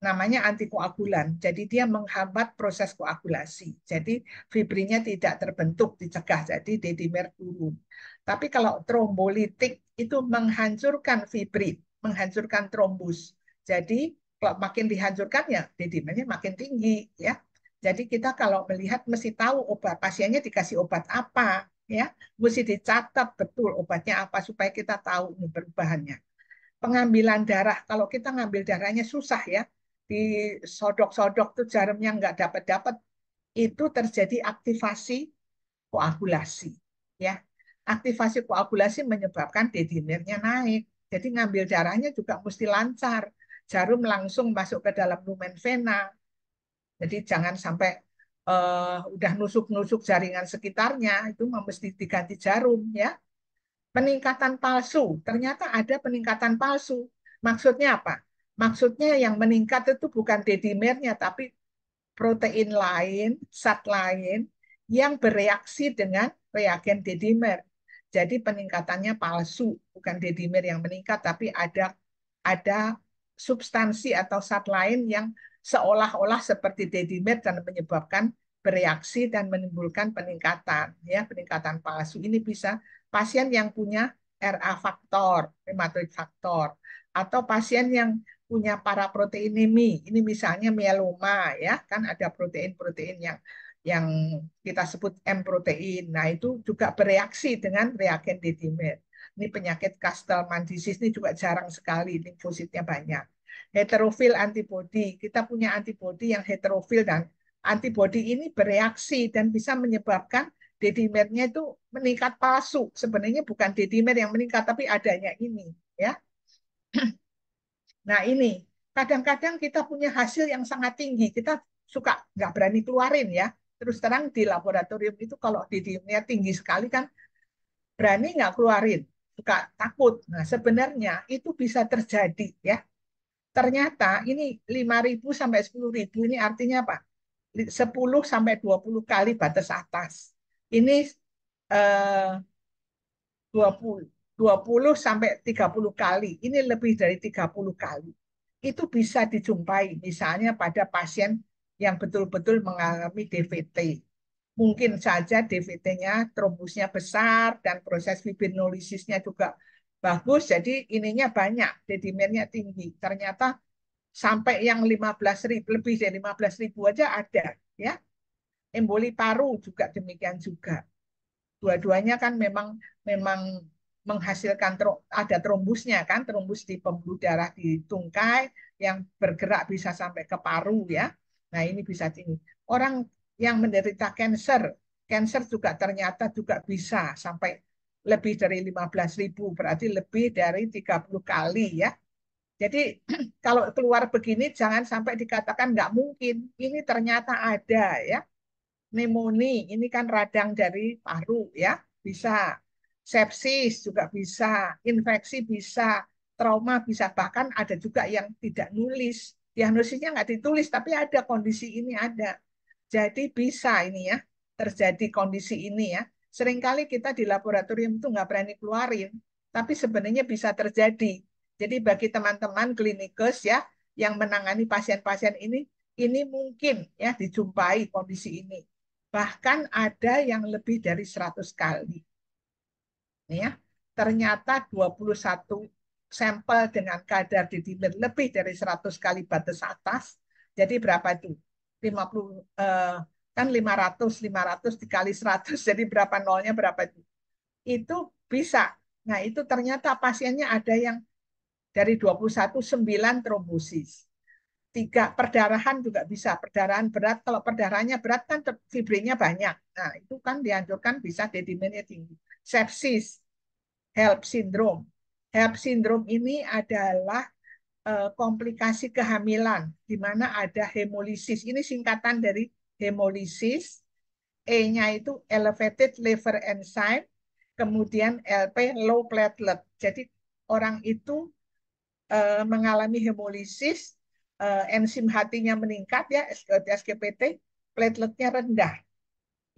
S2: Namanya antikoagulan. Jadi dia menghambat proses koagulasi. Jadi fibrinnya tidak terbentuk, dicegah. Jadi dedimer turun. Tapi kalau trombolitik itu menghancurkan fibrin, menghancurkan trombus. Jadi kalau makin dihancurkan ya dedimernya makin tinggi ya. Jadi kita kalau melihat mesti tahu obat pasiennya dikasih obat apa ya, mesti dicatat betul obatnya apa supaya kita tahu ini perubahannya. Pengambilan darah, kalau kita ngambil darahnya susah ya, disodok-sodok tuh jarumnya nggak dapat-dapat, itu terjadi aktivasi koagulasi. Ya, aktivasi koagulasi menyebabkan dedimernya naik. Jadi ngambil darahnya juga mesti lancar. Jarum langsung masuk ke dalam lumen vena. Jadi jangan sampai udah nusuk-nusuk jaringan sekitarnya, itu mesti diganti jarum ya. Peningkatan palsu. Ternyata ada peningkatan palsu. Maksudnya apa? Maksudnya yang meningkat itu bukan dedimernya, tapi protein lain, zat lain yang bereaksi dengan reagen dedimer. Jadi peningkatannya palsu, bukan dedimer yang meningkat, tapi ada substansi atau zat lain yang seolah-olah seperti dedimer dan menyebabkan bereaksi dan menimbulkan peningkatan, ya peningkatan palsu. Ini bisa pasien yang punya RA faktor, rheumatoid faktor, atau pasien yang punya paraproteinemi. Ini misalnya mieloma ya, kan ada protein-protein yang kita sebut M protein. Nah, itu juga bereaksi dengan reagen dedimer. Ini penyakit Castleman disease ini juga jarang sekali, limfositnya banyak. Heterofil antibody, kita punya antibody yang heterofil dan antibody ini bereaksi dan bisa menyebabkan dedimernya itu meningkat palsu. Sebenarnya bukan dedimer yang meningkat, tapi adanya ini. Ya, nah ini kadang-kadang kita punya hasil yang sangat tinggi, kita suka nggak berani keluarin ya. Terus terang di laboratorium itu kalau dedimernya tinggi sekali kan berani nggak keluarin, suka takut. Nah sebenarnya itu bisa terjadi ya. Ternyata ini 5.000 sampai 10.000 ini artinya apa? 10 sampai 20 kali batas atas. Ini eh, 20 20 sampai 30 kali. Ini lebih dari 30 kali. Itu bisa dijumpai misalnya pada pasien yang betul-betul mengalami DVT. Mungkin saja DVT-nya trombusnya besar dan proses fibrinolisisnya juga bagus, jadi ininya banyak, dedimernya tinggi. Ternyata sampai yang 15.000, lebih dari 15.000 aja ada. Ya, emboli paru juga demikian juga. Dua-duanya kan memang memang menghasilkan ada trombusnya kan, trombus di pembuluh darah di tungkai yang bergerak bisa sampai ke paru ya. Nah, ini bisa tinggi. Orang yang menderita cancer, cancer juga ternyata juga bisa sampai lebih dari 15.000, berarti lebih dari 30 kali ya. Jadi kalau keluar begini jangan sampai dikatakan nggak mungkin. Ini ternyata ada ya. Pneumonia, ini kan radang dari paru ya, bisa. Sepsis juga bisa, infeksi bisa, trauma bisa, bahkan ada juga yang tidak nulis. Diagnosisnya nggak ditulis, tapi ada kondisi ini ada. Jadi bisa ini ya, terjadi kondisi ini ya. Seringkali kita di laboratorium itu nggak berani keluarin, tapi sebenarnya bisa terjadi. Jadi bagi teman-teman klinikus ya, yang menangani pasien-pasien ini mungkin ya dijumpai kondisi ini. Bahkan ada yang lebih dari 100 kali. Ya, ternyata 21 sampel dengan kadar didimer lebih dari 100 kali batas atas. Jadi berapa itu? 50 kan 500 dikali 100 jadi berapa nolnya berapa itu? Itu bisa. Nah, itu ternyata pasiennya ada yang Dari 21, 9 trombosis. 3 perdarahan juga bisa. Perdarahan berat, kalau perdarahannya berat kan fibrinnya banyak. Nah, itu kan dianjurkan bisa dedimernya tinggi. Sepsis, HELLP syndrome. HELLP syndrome ini adalah komplikasi kehamilan, di mana ada hemolisis. Ini singkatan dari hemolisis. E-nya itu elevated liver enzyme, kemudian LP low platelet. Jadi orang itu mengalami hemolisis, enzim hatinya meningkat ya, SGPT, plateletnya rendah.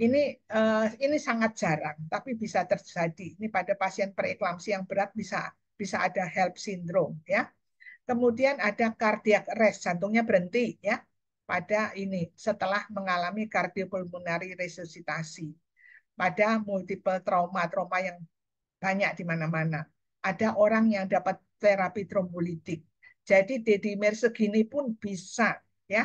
S2: Ini sangat jarang, tapi bisa terjadi. Ini pada pasien preeklamsi yang berat bisa ada HELLP syndrome ya. Kemudian ada cardiac arrest, jantungnya berhenti ya pada ini setelah mengalami cardiopulmonary resusitasi. Pada multiple trauma yang banyak di mana-mana. Ada orang yang dapat terapi trombolitik. Jadi dedimer segini pun bisa ya.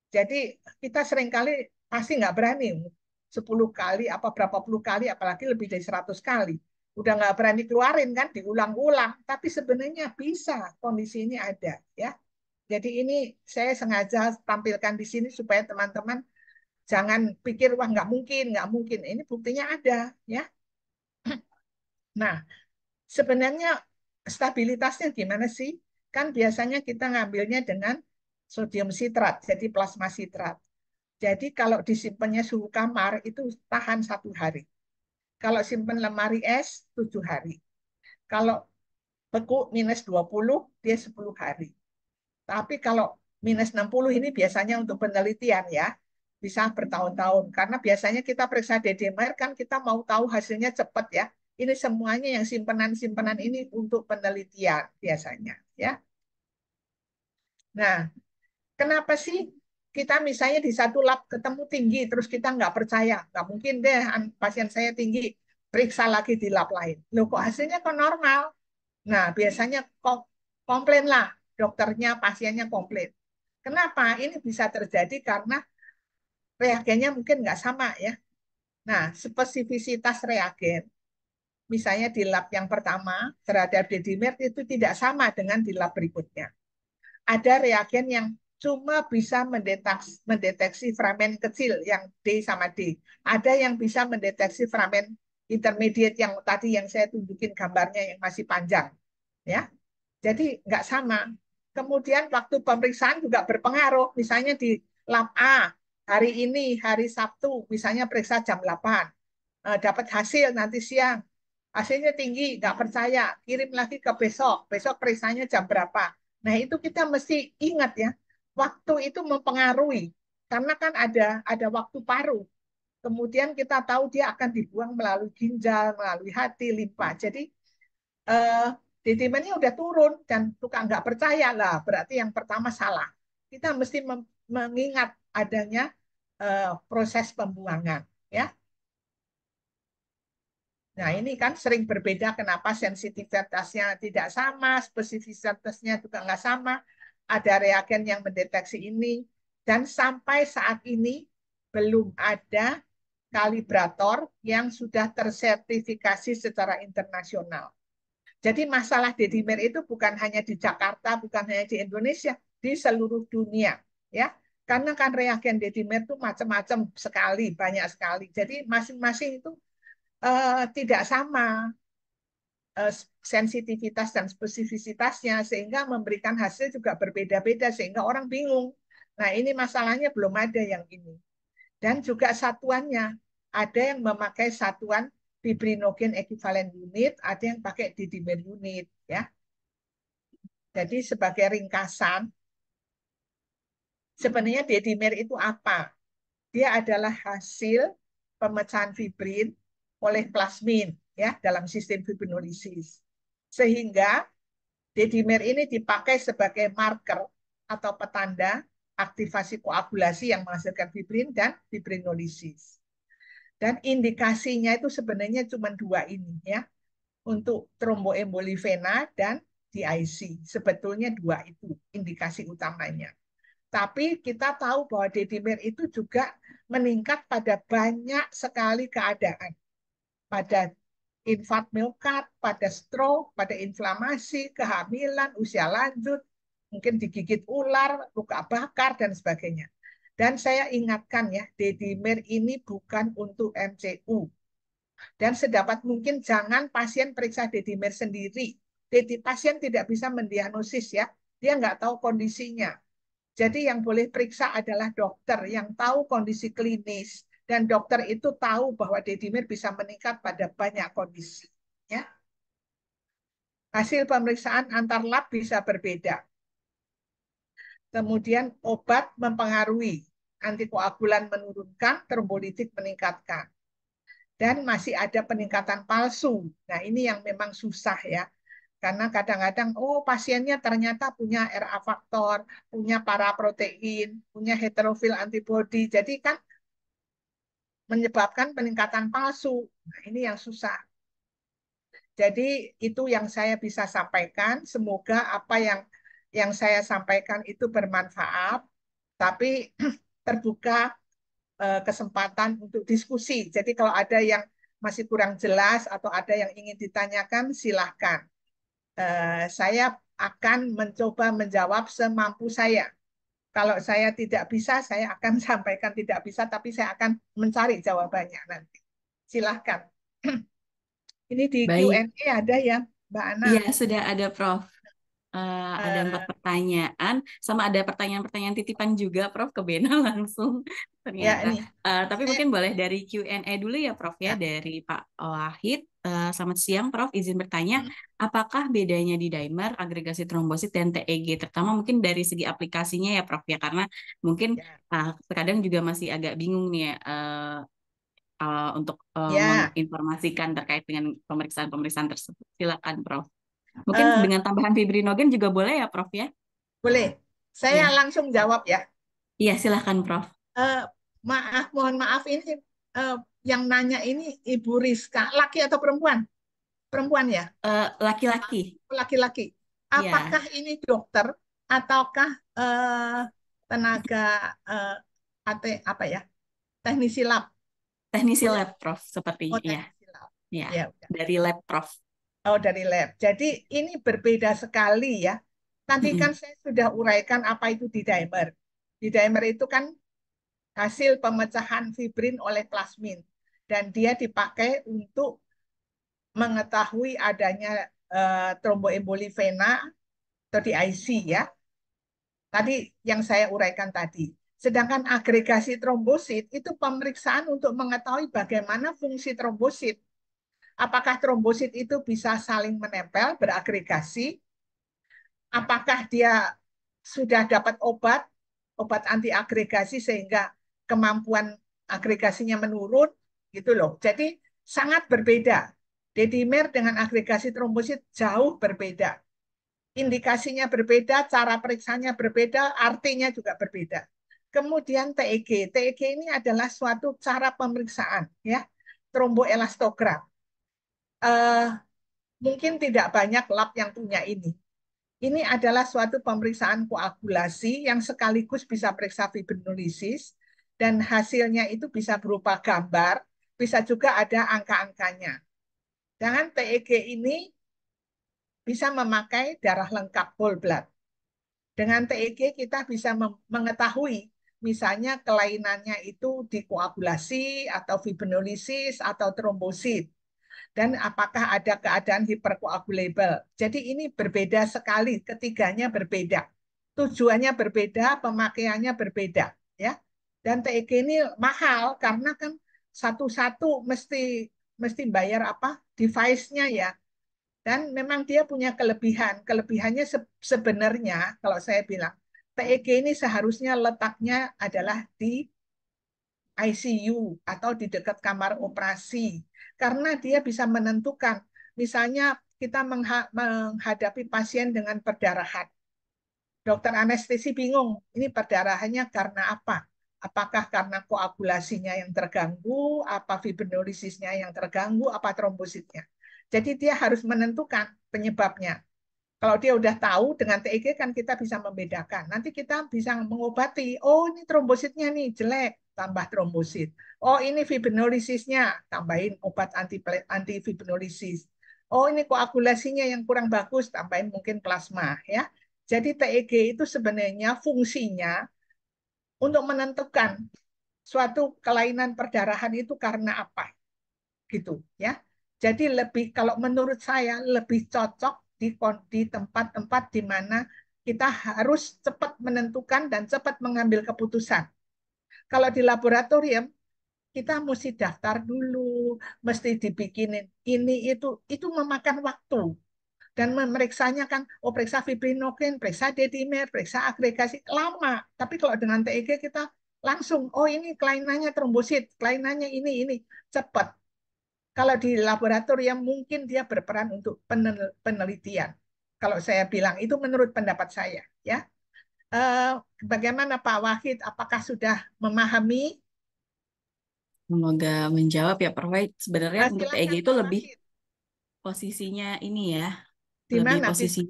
S2: Jadi kita seringkali pasti nggak berani 10 kali apa berapa puluh kali apalagi lebih dari 100 kali. Udah nggak berani keluarin kan diulang-ulang, tapi sebenarnya bisa kondisi ini ada ya. Jadi ini saya sengaja tampilkan di sini supaya teman-teman jangan pikir wah nggak mungkin, nggak mungkin. Ini buktinya ada ya. Nah, sebenarnya stabilitasnya gimana sih? Kan biasanya kita ngambilnya dengan sodium sitrat, jadi plasma sitrat. Jadi kalau disimpannya suhu kamar itu tahan 1 hari. Kalau simpan lemari es 7 hari. Kalau beku -20 dia 10 hari. Tapi kalau -60 ini biasanya untuk penelitian ya. Bisa bertahun-tahun. Karena biasanya kita periksa DDMR kan kita mau tahu hasilnya cepat ya. Ini semuanya yang simpenan-simpenan ini untuk penelitian biasanya ya. Nah, kenapa sih kita misalnya di satu lab ketemu tinggi terus kita nggak percaya, nggak mungkin deh pasien saya tinggi, periksa lagi di lab lain. Loh kok hasilnya kok normal? Nah, biasanya kok komplain lah dokternya, pasiennya komplain. Kenapa? Ini bisa terjadi karena reagennya mungkin nggak sama ya. Nah, spesifisitas reagen, misalnya di lab yang pertama terhadap dedimer itu tidak sama dengan di lab berikutnya. Ada reagen yang cuma bisa mendeteksi fragmen kecil yang D sama D. Ada yang bisa mendeteksi fragmen intermediate yang tadi yang saya tunjukin gambarnya yang masih panjang. Ya, jadi nggak sama. Kemudian waktu pemeriksaan juga berpengaruh. Misalnya di lab A, hari ini, hari Sabtu, misalnya periksa jam 8. Dapat hasil nanti siang. Hasilnya tinggi, nggak percaya. Kirim lagi ke besok. Besok periksanya jam berapa. Nah itu kita mesti ingat ya. Waktu itu mempengaruhi. Karena kan ada waktu paru. Kemudian kita tahu dia akan dibuang melalui ginjal, melalui hati, limpa. Jadi eh, dedimennya udah turun dan tukang nggak percaya lah, berarti yang pertama salah. Kita mesti mengingat adanya proses pembuangan, ya. Nah, ini kan sering berbeda kenapa sensitivitasnya tidak sama, spesifisitasnya juga nggak sama. Ada reagen yang mendeteksi ini, dan sampai saat ini belum ada kalibrator yang sudah tersertifikasi secara internasional. Jadi masalah dedimer itu bukan hanya di Jakarta, bukan hanya di Indonesia, di seluruh dunia, ya. Karena kan reagen dedimer itu macam-macam sekali, banyak sekali. Jadi masing-masing itu tidak sama sensitivitas dan spesifisitasnya, sehingga memberikan hasil juga berbeda-beda, sehingga orang bingung. Nah, ini masalahnya belum ada yang ini. Dan juga satuannya, ada yang memakai satuan fibrinogen equivalent unit, ada yang pakai didimer unit, ya. Jadi sebagai ringkasan, sebenarnya dedimer itu apa? Dia adalah hasil pemecahan fibrin oleh plasmin ya dalam sistem fibrinolisis. Sehingga dedimer ini dipakai sebagai marker atau petanda aktivasi koagulasi yang menghasilkan fibrin dan fibrinolisis. Dan indikasinya itu sebenarnya cuma 2 ini ya, untuk tromboemboli vena dan DIC. Sebetulnya 2 itu indikasi utamanya. Tapi kita tahu bahwa dedimer itu juga meningkat pada banyak sekali keadaan. Pada infark miokard, pada stroke, pada inflamasi, kehamilan, usia lanjut, mungkin digigit ular, luka bakar, dan sebagainya. Dan saya ingatkan ya, dedimer ini bukan untuk MCU. Dan sedapat mungkin jangan pasien periksa dedimer sendiri. Pasien tidak bisa mendiagnosis ya, dia nggak tahu kondisinya. Jadi yang boleh periksa adalah dokter yang tahu kondisi klinis dan dokter itu tahu bahwa dedimer bisa meningkat pada banyak kondisi. Ya. Hasil pemeriksaan antar lab bisa berbeda. Kemudian obat mempengaruhi, antikoagulan menurunkan, trombolitik meningkatkan. Dan masih ada peningkatan palsu. Nah, ini yang memang susah ya. Karena kadang-kadang, oh pasiennya ternyata punya RA faktor, punya paraprotein, punya heterofil antibody. Jadi kan menyebabkan peningkatan palsu. Nah, ini yang susah. Jadi itu yang saya bisa sampaikan. Semoga apa yang saya sampaikan itu bermanfaat, tapi terbuka kesempatan untuk diskusi. Jadi kalau ada yang masih kurang jelas atau ada yang ingin ditanyakan, silahkan. Saya akan mencoba menjawab semampu saya. Kalau saya tidak bisa, saya akan sampaikan tidak bisa, tapi saya akan mencari jawabannya nanti. Silahkan. Ini di
S1: Baik,
S2: Q&A ada ya, Mbak Ana?
S1: iya sudah ada Prof. Ada 4
S2: Eh,
S1: pertanyaan, sama ada pertanyaan-pertanyaan titipan juga, Prof, ke Bena langsung
S2: ya
S1: ternyata.
S2: ini,
S1: Tapi
S2: saya
S1: mungkin boleh dari Q&A dulu ya, Prof, ya,
S2: ya.
S1: dari Pak Wahid. Selamat siang, Prof. Izin bertanya, apakah bedanya di dimer, agregasi trombosit, dan TEG? Terutama mungkin dari segi aplikasinya ya, Prof, ya, karena mungkin
S2: Ya,
S1: terkadang juga masih agak bingung nih ya, untuk
S2: ya.
S1: menginformasikan terkait dengan pemeriksaan-pemeriksaan tersebut. Silakan, Prof. Mungkin
S2: Eh,
S1: dengan tambahan fibrinogen juga boleh ya, Prof ya?
S2: boleh. Saya
S1: Iya,
S2: langsung jawab ya.
S1: iya silahkan, Prof.
S2: Eh, mohon maaf ini eh, yang nanya ini Ibu Rizka, laki atau perempuan? Perempuan ya,
S1: Laki-laki.
S2: laki-laki.
S1: Iya,
S2: Apakah ini dokter ataukah tenaga eh, apa ya, teknisi lab?
S1: teknisi
S2: Boleh?
S1: lab, Prof. Sepertinya.
S2: Oh,
S1: Iya,
S2: teknisi lab.
S1: iya.
S2: Ya, udah.
S1: Dari lab, Prof.
S2: Oh, dari lab. Jadi ini berbeda sekali ya. Tadi kan
S1: Mm-mm.
S2: saya sudah uraikan apa itu D-dimer. D-dimer itu kan hasil pemecahan fibrin oleh plasmin dan dia dipakai untuk mengetahui adanya tromboemboli vena atau di IC ya. Tadi yang saya uraikan tadi. Sedangkan agregasi trombosit itu pemeriksaan untuk mengetahui bagaimana fungsi trombosit. Apakah trombosit itu bisa saling menempel, beragregasi? Apakah dia sudah dapat obat anti agregasi sehingga kemampuan agregasinya menurun, gitu loh. Jadi sangat berbeda. Dedimer dengan agregasi trombosit jauh berbeda. Indikasinya berbeda, cara periksanya berbeda, artinya juga berbeda. Kemudian TEG. TEG ini adalah suatu cara pemeriksaan, ya, tromboelastogram. Eh, mungkin tidak banyak lab yang punya ini. Ini adalah suatu pemeriksaan koagulasi yang sekaligus bisa periksa fibrinolisis dan hasilnya itu bisa berupa gambar, bisa juga ada angka-angkanya. Dengan TEG ini bisa memakai darah lengkap whole blood. Dengan TEG kita bisa mengetahui misalnya kelainannya itu di koagulasi atau fibrinolisis atau trombosit dan apakah ada keadaan hiperkoagulable. Jadi ini berbeda sekali, ketiganya berbeda. Tujuannya berbeda, pemakaiannya berbeda, ya. Dan TEG ini mahal karena kan satu-satu mesti mesti bayar apa? Device-nya ya. Dan memang dia punya kelebihan. Kelebihannya sebenarnya kalau saya bilang TEG ini seharusnya letaknya adalah di ICU atau di dekat kamar operasi karena dia bisa menentukan misalnya kita menghadapi pasien dengan perdarahan. Dokter anestesi bingung, ini perdarahannya karena apa? Apakah karena koagulasinya yang terganggu, apa fibrinolisisnya yang terganggu, apa trombositnya. Jadi dia harus menentukan penyebabnya. Kalau dia udah tahu dengan TEG kan kita bisa membedakan. Nanti kita bisa mengobati, oh ini trombositnya nih jelek, tambah trombosit. Oh, ini fibrinolisis-nya, tambahin obat antifibrinolysis. Oh, ini koagulasinya yang kurang bagus, tambahin mungkin plasma ya. Jadi TEG itu sebenarnya fungsinya untuk menentukan suatu kelainan perdarahan itu karena apa gitu ya. Jadi lebih kalau menurut saya lebih cocok di tempat-tempat di mana kita harus cepat menentukan dan cepat mengambil keputusan. Kalau di laboratorium kita mesti daftar dulu, mesti dibikinin ini itu memakan waktu dan memeriksanya kan, oh periksa fibrinogen, periksa dedimer, periksa agregasi lama. Tapi kalau dengan TEG kita langsung, oh ini kelainannya trombosit, kelainannya ini cepat. Kalau di laboratorium mungkin dia berperan untuk penelitian. Kalau saya bilang itu menurut pendapat saya, ya. Eh, Bagaimana Pak Wahid? Apakah sudah memahami?
S1: Semoga menjawab ya, Prof. Sebenarnya untuk TEG
S2: Silakan
S1: itu
S2: Pak
S1: lebih
S2: Wahid.
S1: posisinya ini ya,
S2: Di
S1: lebih
S2: mana
S1: posisi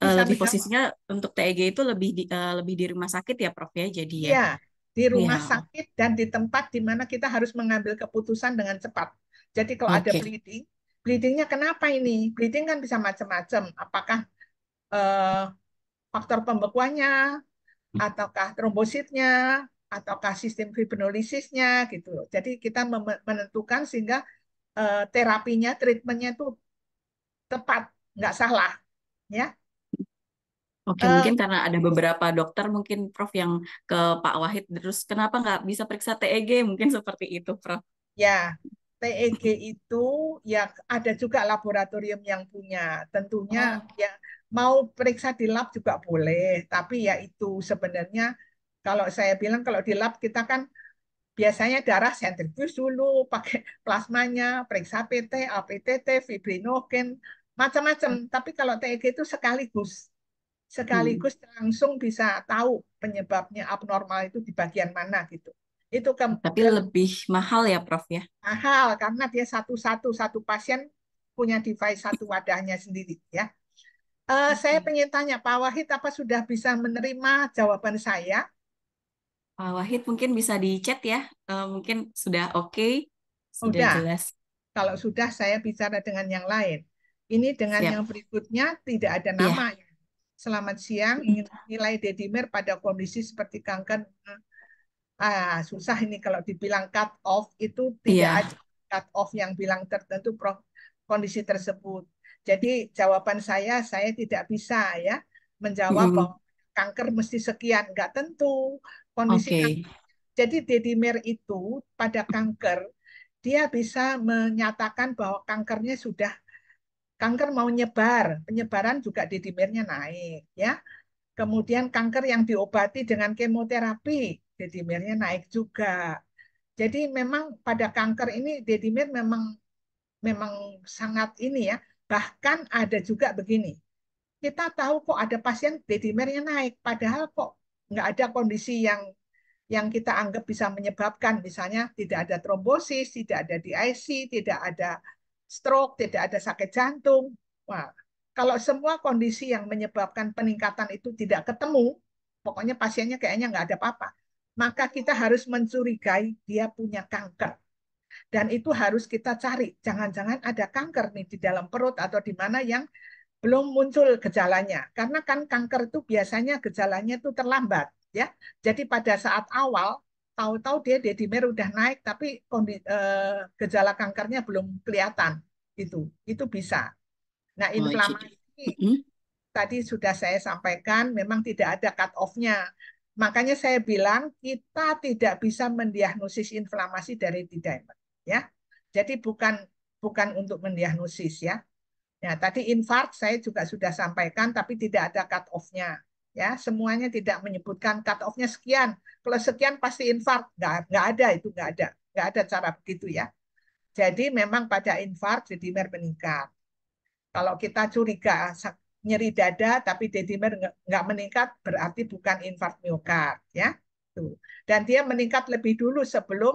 S2: bisa
S1: lebih
S2: menjawab?
S1: posisinya untuk TEG itu lebih di rumah sakit ya, Prof ya. Jadi ya.
S2: Iya, di rumah
S1: Ya,
S2: sakit dan di tempat di mana kita harus mengambil keputusan dengan cepat. Jadi kalau ada
S1: oke.
S2: bleeding, bleedingnya kenapa ini? Bleeding kan bisa macam-macam. Apakah eh, faktor pembekuannya, ataukah trombositnya, ataukah sistem fibrinolisisnya gitu. Jadi kita menentukan sehingga terapinya, treatmentnya itu tepat, nggak salah. Ya,
S1: Oke,
S2: Eh,
S1: mungkin karena ada beberapa dokter mungkin Prof yang ke Pak Wahid terus kenapa nggak bisa periksa TEG mungkin seperti itu, Prof.
S2: ya, TEG itu ya ada juga laboratorium yang punya. Tentunya
S1: Oh,
S2: ya mau periksa di lab juga boleh, tapi ya itu sebenarnya kalau saya bilang kalau di lab kita kan biasanya darah sentrifuge dulu, pakai plasmanya, periksa PT, APTT, fibrinogen, macam-macam. Tapi kalau TEG itu sekaligus,
S1: hmm.
S2: sekaligus langsung bisa tahu penyebabnya abnormal itu di bagian mana gitu. Itu
S1: Tapi lebih mahal ya, Prof ya.
S2: mahal karena dia satu pasien punya device satu wadahnya sendiri ya. Saya
S1: Oke.
S2: pengen tanya Pak Wahid apa sudah bisa menerima jawaban saya?
S1: Pak Wahid mungkin bisa di chat ya. Mungkin sudah oke, sudah
S2: Udah.
S1: jelas.
S2: Kalau sudah saya bicara dengan yang lain. Ini dengan
S1: Siap.
S2: yang berikutnya tidak ada
S1: Iya.
S2: namanya. Selamat siang, ingin nilai dedimer pada kondisi seperti kanker. Susah ini kalau dibilang cut off itu tidak
S1: Iya.
S2: ada cut off yang bilang tertentu kondisi tersebut. Jadi jawaban saya tidak bisa ya menjawab
S1: Mm-mm.
S2: bahwa kanker mesti sekian, nggak tentu. Kondisi
S1: Oke.
S2: kanker. Jadi dedimer itu pada kanker dia bisa menyatakan bahwa kanker mau nyebar, penyebaran juga dedimernya naik ya. Kemudian kanker yang diobati dengan kemoterapi, dedimernya naik juga. Jadi memang pada kanker ini dedimer memang memang sangat ini ya. Bahkan ada juga begini. Kita tahu kok ada pasien dedimernya naik, padahal kok nggak ada kondisi yang kita anggap bisa menyebabkan, misalnya tidak ada trombosis, tidak ada DIC, tidak ada stroke, tidak ada sakit jantung. Wah, kalau semua kondisi yang menyebabkan peningkatan itu tidak ketemu, pokoknya pasiennya kayaknya nggak ada apa-apa, maka kita harus mencurigai dia punya kanker. Dan itu harus kita cari. Jangan-jangan ada kanker nih di dalam perut atau di mana yang belum muncul gejalanya. Karena kan kanker itu biasanya gejalanya itu terlambat, ya. Jadi pada saat awal tahu-tahu dia dedimer udah naik tapi gejala kankernya belum kelihatan. Itu bisa. Nah,
S1: Oh, jadi.
S2: inflamasi
S1: Mm-mm.
S2: tadi sudah saya sampaikan memang tidak ada cut off-nya. Makanya saya bilang kita tidak bisa mendiagnosis inflamasi dari D-dimer, ya. Jadi bukan bukan untuk mendiagnosis ya. Ya, tadi infark saya juga sudah sampaikan, tapi tidak ada cut off-nya. Ya, semuanya tidak menyebutkan cut off-nya sekian. Kalau sekian pasti infark, nggak ada itu nggak ada cara begitu ya. Jadi memang pada infark dedimer meningkat. Kalau kita curiga nyeri dada tapi dedimer nggak meningkat, berarti bukan infark miokard ya. Tuh. Dan dia meningkat lebih dulu sebelum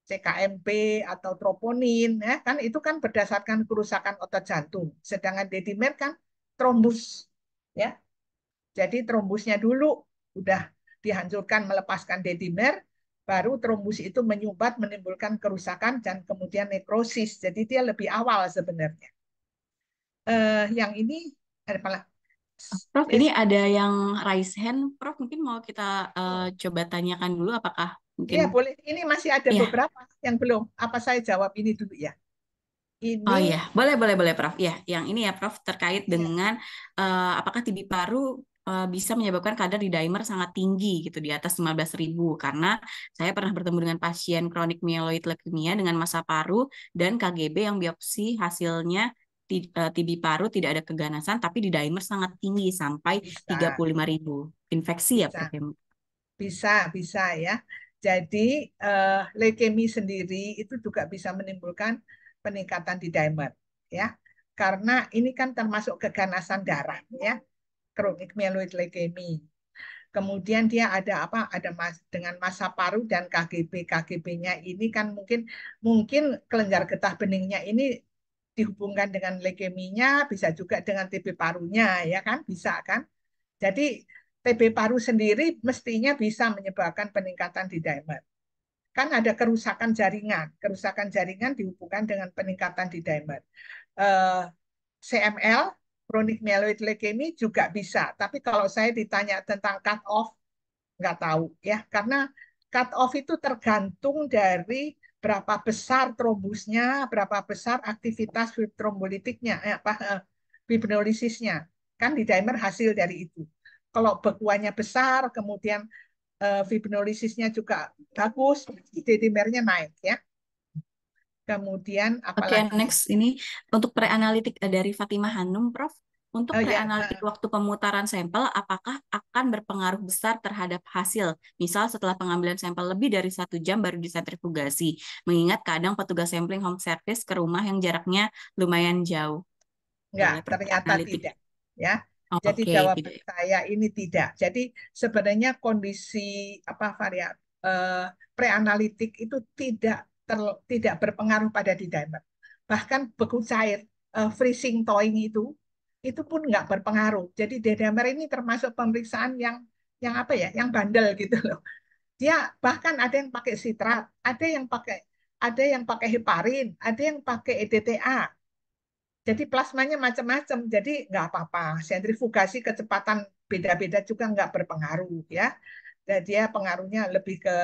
S2: CKMP atau troponin, ya kan itu kan berdasarkan kerusakan otot jantung. Sedangkan dedimer kan trombus, ya. Jadi trombusnya dulu udah dihancurkan melepaskan dedimer, baru trombus itu menyumbat menimbulkan kerusakan dan kemudian nekrosis. Jadi dia lebih awal sebenarnya. Yang ini adalah
S1: Prof,
S2: yes,
S1: ini ada yang raise hand. Prof, mungkin mau kita coba tanyakan dulu apakah mungkin
S2: iya boleh. Ini masih ada
S1: ya.
S2: beberapa yang belum. Apa saya jawab ini dulu ya?
S1: Oh
S2: Ini
S1: iya, boleh, boleh, boleh, Prof. Ya, yang ini ya, Prof, terkait
S2: ya,
S1: dengan apakah TB paru bisa menyebabkan kadar di dimer sangat tinggi gitu di atas 15.000 karena saya pernah bertemu dengan pasien kronik myeloid leukemia dengan massa paru dan KGB yang biopsi hasilnya TB paru tidak ada keganasan tapi di dimer sangat tinggi sampai
S2: bisa,
S1: 35.000 infeksi ya,
S2: bisa,
S1: Prof. Ya?
S2: bisa, bisa ya. Jadi leukemi sendiri itu juga bisa menimbulkan peningkatan di dimer ya. Karena ini kan termasuk keganasan darah ya, kronik myeloid leukemi. Kemudian dia ada apa? Ada dengan massa paru dan KGB. KGB-nya ini kan mungkin mungkin kelenjar getah beningnya ini dihubungkan dengan leukeminya, bisa juga dengan TB parunya, ya kan? Bisa kan? Jadi TB paru sendiri mestinya bisa menyebabkan peningkatan di dimer. Kan ada kerusakan jaringan. Kerusakan jaringan dihubungkan dengan peningkatan di dimer. Eh, CML, chronic myeloid leukemia juga bisa. Tapi kalau saya ditanya tentang cut off, nggak tahu ya, karena cut off itu tergantung dari berapa besar trombusnya, berapa besar aktivitas fibromolitiknya, fibrolisisnya. Kan di dimer hasil dari itu. Kalau bekuannya besar, kemudian fibrolisisnya juga bagus, D-dimernya naik ya. Kemudian
S1: Oke,
S2: apalagi ya?
S1: next ini untuk preanalitik dari Fatimah Hanum, Prof. Untuk
S2: Oh ya,
S1: preanalitik waktu pemutaran sampel, apakah akan berpengaruh besar terhadap hasil? Misal setelah pengambilan sampel lebih dari 1 jam baru disentrifugasi, mengingat kadang petugas sampling home service ke rumah yang jaraknya lumayan jauh.
S2: enggak,
S1: Boleh, Prof,
S2: ternyata
S1: preanalitik.
S2: tidak. Ya,
S1: Oh,
S2: jadi
S1: oke,
S2: jawaban
S1: tidak.
S2: saya ini tidak. Jadi sebenarnya kondisi apa varian preanalitik itu tidak berpengaruh pada D-dimer. Bahkan beku cair freezing thawing itu pun nggak berpengaruh. Jadi D-dimer ini termasuk pemeriksaan yang apa ya, yang bandel gitu loh. Dia bahkan ada yang pakai sitrat, ada yang pakai heparin, ada yang pakai EDTA. Jadi plasmanya macam-macam, jadi nggak apa-apa. Sentrifugasi kecepatan beda-beda juga nggak berpengaruh ya. Dan dia pengaruhnya lebih ke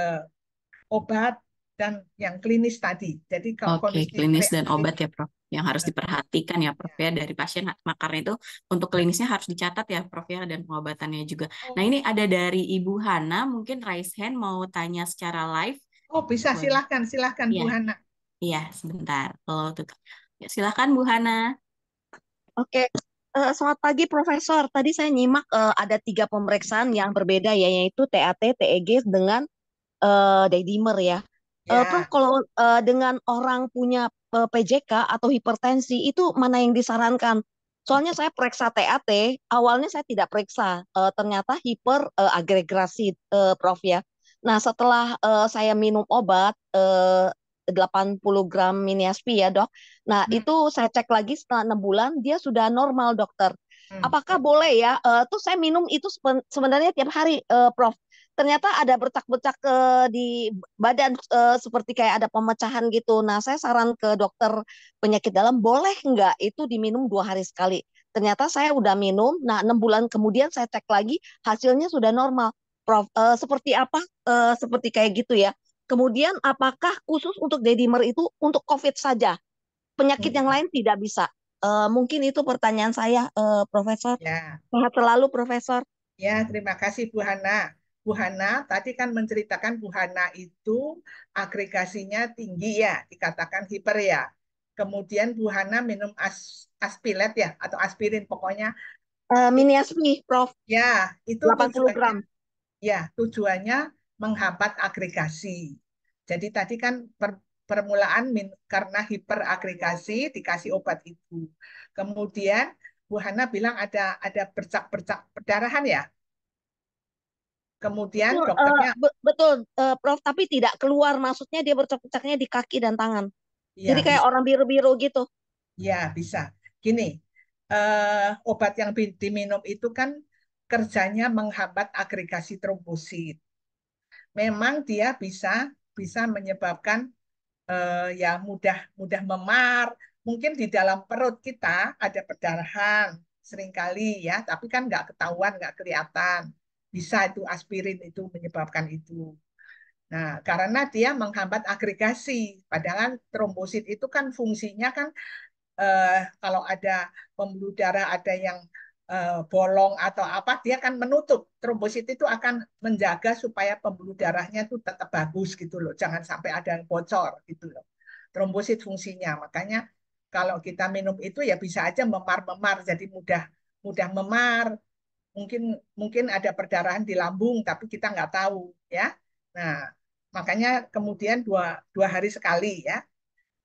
S2: obat dan yang klinis tadi. Jadi kalau
S1: Oke,
S2: kondisi
S1: klinis dan obat
S2: preanalitik,
S1: ya, Prof. Yang harus
S2: eh,
S1: diperhatikan ya, Prof.
S2: ya,
S1: Ya, dari pasien. Makanya itu untuk klinisnya harus dicatat ya, Prof. Ya, dan pengobatannya juga. Nah,
S2: oh,
S1: ini ada dari Ibu Hana, mungkin raise hand mau tanya secara live.
S2: oh bisa
S1: Boleh.
S2: silahkan silahkan
S1: Iya,
S2: Bu Hana.
S1: iya, sebentar. Kalau tutup. Ya, silakan Bu Hana.
S3: Oke, selamat pagi Profesor. Tadi saya nyimak ada 3 pemeriksaan yang berbeda ya, yaitu TAT, TEG dengan D-dimer ya. Prof,
S2: Ya,
S3: kalau dengan orang punya PJK atau hipertensi itu mana yang disarankan? Soalnya saya periksa TAT, awalnya saya tidak periksa, ternyata hiperagregasi, Prof ya. Nah, setelah saya minum obat 80 gram miniaspi ya, Dok. Nah,
S2: hmm,
S3: itu saya cek lagi setelah 6 bulan, dia sudah normal, dokter.
S2: hmm.
S3: Apakah boleh ya? Tuh saya minum itu sebenarnya tiap hari, Prof. Ternyata ada bercak-bercak di badan seperti kayak ada pemecahan gitu. Nah, saya saran ke dokter penyakit dalam, boleh nggak itu diminum 2 hari sekali? Ternyata saya udah minum, nah 6 bulan kemudian saya cek lagi, hasilnya sudah normal. Prof, seperti apa? Seperti kayak gitu ya. Kemudian apakah khusus untuk dedimer itu untuk COVID saja? Penyakit yang
S2: Ya,
S3: lain tidak bisa. Mungkin itu pertanyaan saya, Profesor.
S2: ya.
S3: Sehat selalu, Profesor.
S2: Ya, terima kasih Bu Hana. Bu Hana tadi kan menceritakan Bu Hana itu agregasinya tinggi ya, dikatakan hiper ya. Kemudian Bu Hana minum aspilet ya, atau aspirin pokoknya.
S3: Mini aspi, Prof.
S2: Ya, itu
S3: 80
S2: tujuannya
S3: gram.
S2: ya, tujuannya menghambat agregasi. Jadi tadi kan permulaan karena hiperagregasi dikasih obat itu. Kemudian Bu Hana bilang ada bercak-bercak perdarahan ya. Kemudian
S3: Betul,
S2: dokternya,
S3: betul, Prof. Tapi tidak keluar, maksudnya dia bercak-bercaknya di kaki dan tangan. Jadi
S2: ya
S3: kayak
S2: bisa,
S3: orang biru-biru gitu.
S2: ya bisa. Gini, obat yang diminum itu kan kerjanya menghambat agregasi trombosit. memang dia bisa bisa menyebabkan ya mudah mudah memar. Mungkin di dalam perut kita ada perdarahan seringkali ya, tapi kan nggak ketahuan, nggak kelihatan. Bisa itu aspirin itu menyebabkan itu. Nah, karena dia menghambat agregasi. Padahal trombosit itu kan fungsinya kan kalau ada pembuluh darah ada yang bolong atau apa, dia akan menutup. Trombosit itu akan menjaga supaya pembuluh darahnya itu tetap bagus gitu loh. Jangan sampai ada yang bocor gitu loh. Trombosit fungsinya. Makanya kalau kita minum itu ya bisa aja memar-memar, jadi mudah mudah memar. Mungkin mungkin ada perdarahan di lambung, tapi kita nggak tahu ya. Nah, makanya kemudian dua hari sekali ya.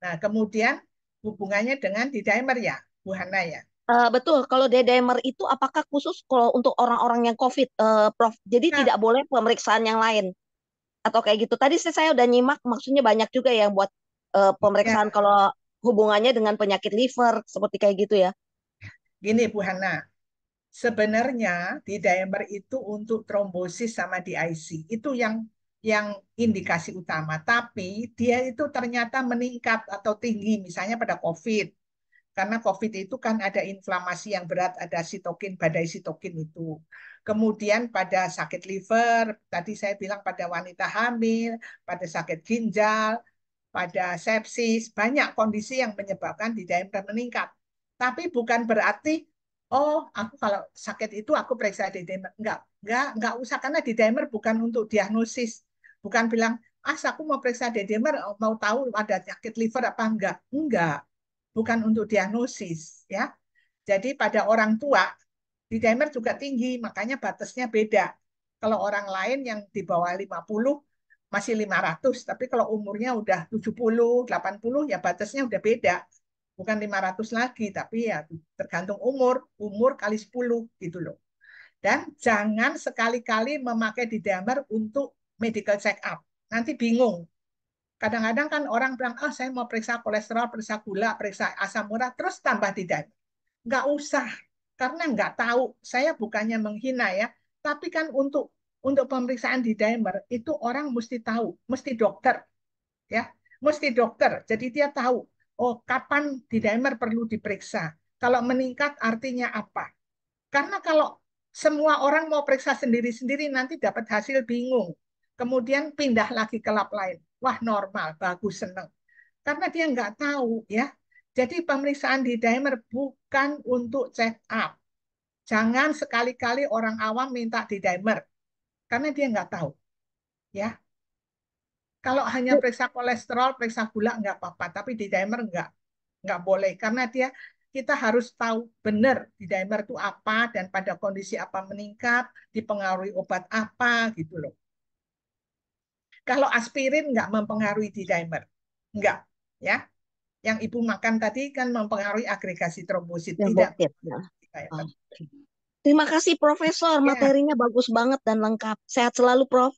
S2: Nah, kemudian hubungannya dengan D-dimer ya, Bu Hana ya.
S3: Betul, kalau D-dimer itu apakah khusus kalau untuk orang-orang yang COVID, Prof? Jadi
S2: Nah,
S3: tidak boleh pemeriksaan yang lain atau kayak gitu. Tadi saya udah nyimak, maksudnya banyak juga yang buat
S2: ya,
S3: pemeriksaan kalau hubungannya dengan penyakit liver seperti kayak gitu ya.
S2: gini Bu Hana, sebenarnya D-dimer itu untuk trombosis sama DIC, itu yang indikasi utama. Tapi dia itu ternyata meningkat atau tinggi, misalnya pada COVID. Karena COVID itu kan ada inflamasi yang berat, ada sitokin, badai sitokin itu. Kemudian pada sakit liver, tadi saya bilang pada wanita hamil, pada sakit ginjal, pada sepsis, banyak kondisi yang menyebabkan D-dimer meningkat. Tapi bukan berarti, oh aku kalau sakit itu aku periksa D-dimer. Enggak usah, karena D-dimer bukan untuk diagnosis. Bukan bilang, aku mau periksa D-dimer, mau tahu ada sakit liver apa enggak. Enggak, bukan untuk diagnosis. Ya. Jadi pada orang tua, D-dimer juga tinggi, makanya batasnya beda. Kalau orang lain yang di bawah 50 masih 500, tapi kalau umurnya udah 70, 80 ya batasnya udah beda. Bukan 500 lagi, tapi ya tergantung umur, umur kali 10 gitu loh. Dan jangan sekali-kali memakai D-dimer untuk medical check up. Nanti bingung. Kadang-kadang kan orang bilang, saya mau periksa kolesterol, periksa gula, periksa asam urat, terus tambah D-dimer. Nggak usah, karena nggak tahu. Saya bukannya menghina ya, tapi kan untuk pemeriksaan di dimer itu orang mesti tahu, mesti dokter ya, mesti dokter. Jadi dia tahu, oh kapan di dimer perlu diperiksa. Kalau meningkat artinya apa? Karena kalau semua orang mau periksa sendiri-sendiri nanti dapat hasil bingung. Kemudian pindah lagi ke lab lain. Wah normal, bagus, seneng. Karena dia nggak tahu ya. Jadi pemeriksaan di dimer bukan untuk check up. Jangan sekali-kali orang awam minta di dimer karena dia nggak tahu ya. Kalau hanya periksa kolesterol, periksa gula nggak apa-apa, tapi di dimer nggak boleh karena kita harus tahu benar di dimer itu apa dan pada kondisi apa meningkat, dipengaruhi obat apa gitu loh. Kalau aspirin nggak mempengaruhi di dimer, nggak ya. Yang ibu makan tadi kan mempengaruhi agregasi trombosit,
S3: Yang
S2: tidak
S3: bokep. Ya.
S2: dimer.
S3: Oke. Terima kasih Profesor,
S2: Ya,
S3: materinya bagus banget dan lengkap. Sehat selalu, Prof.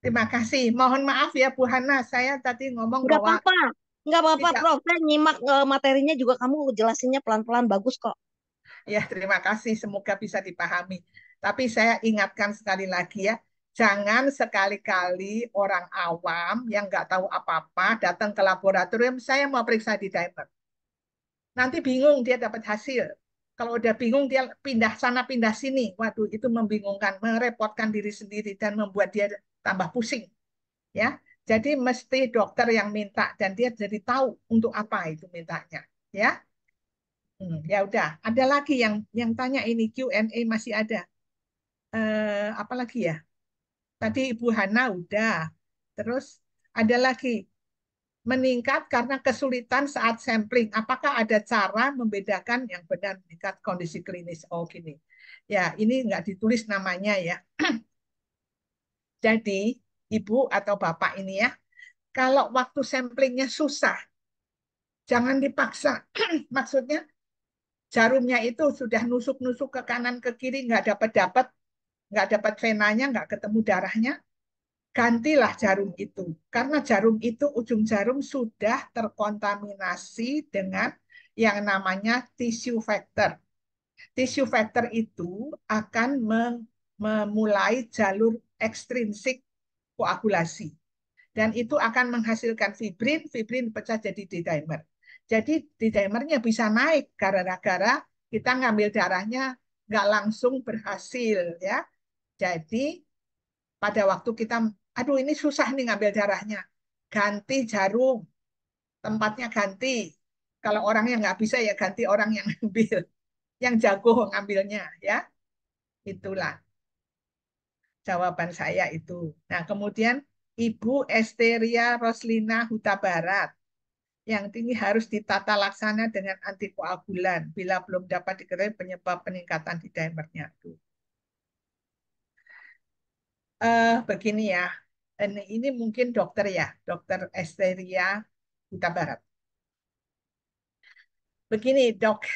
S2: terima kasih. Mohon maaf ya Bu Hana, saya tadi ngomong
S3: Nggak
S2: bahwa
S3: apa-apa. Nggak apa-apa,
S2: tidak.
S3: Prof. Saya nyimak materinya juga kamu jelasinnya pelan-pelan bagus kok.
S2: Ya, terima kasih. Semoga bisa dipahami. Tapi saya ingatkan sekali lagi ya, jangan sekali-kali orang awam yang nggak tahu apa-apa datang ke laboratorium, saya mau periksa di dimer. Nanti bingung dia dapat hasil. Kalau udah bingung dia pindah sana pindah sini. Waduh, itu membingungkan, merepotkan diri sendiri dan membuat dia tambah pusing. Ya, jadi mesti dokter yang minta dan dia jadi tahu untuk apa itu mintanya. Ya, ya udah. Ada lagi yang tanya ini Q&A masih ada. Apa lagi ya? Tadi Ibu Hana udah. Terus ada lagi meningkat karena kesulitan saat sampling. Apakah ada cara membedakan yang benar meningkat kondisi klinis? Oh gini. Ya, ini nggak ditulis namanya ya. Jadi Ibu atau Bapak ini ya, kalau waktu samplingnya susah, jangan dipaksa. Maksudnya jarumnya itu sudah nusuk-nusuk ke kanan ke kiri nggak dapat venanya, nggak ketemu darahnya, gantilah jarum itu. Karena jarum itu, ujung jarum sudah terkontaminasi dengan yang namanya tissue factor. Tissue factor itu akan memulai jalur ekstrinsik koagulasi. Dan itu akan menghasilkan fibrin, fibrin pecah jadi D-dimer. Jadi D-dimernya bisa naik gara-gara kita ngambil darahnya nggak langsung berhasil ya. Jadi pada waktu kita, aduh ini susah nih ngambil darahnya, ganti jarum, tempatnya ganti. Kalau orang yang nggak bisa ya ganti orang yang ngambil, yang jago ngambilnya ya. Itulah jawaban saya itu. Nah, kemudian Ibu Esteria Roslina Huta Barat. Yang tinggi harus ditata laksana dengan antikoagulan bila belum dapat diketahui penyebab peningkatan di dimernya. Begini ya, ini mungkin dokter ya, dokter Esteria Huta Barat. Begini dok,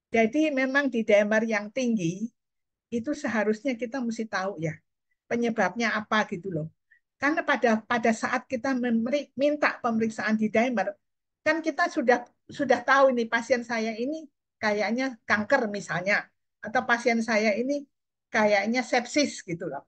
S2: jadi memang di dimer yang tinggi itu seharusnya kita mesti tahu ya penyebabnya apa gitu loh. Karena pada saat kita minta pemeriksaan di dimer, kan kita sudah tahu nih pasien saya ini kayaknya kanker misalnya, atau pasien saya ini kayaknya sepsis gitu loh.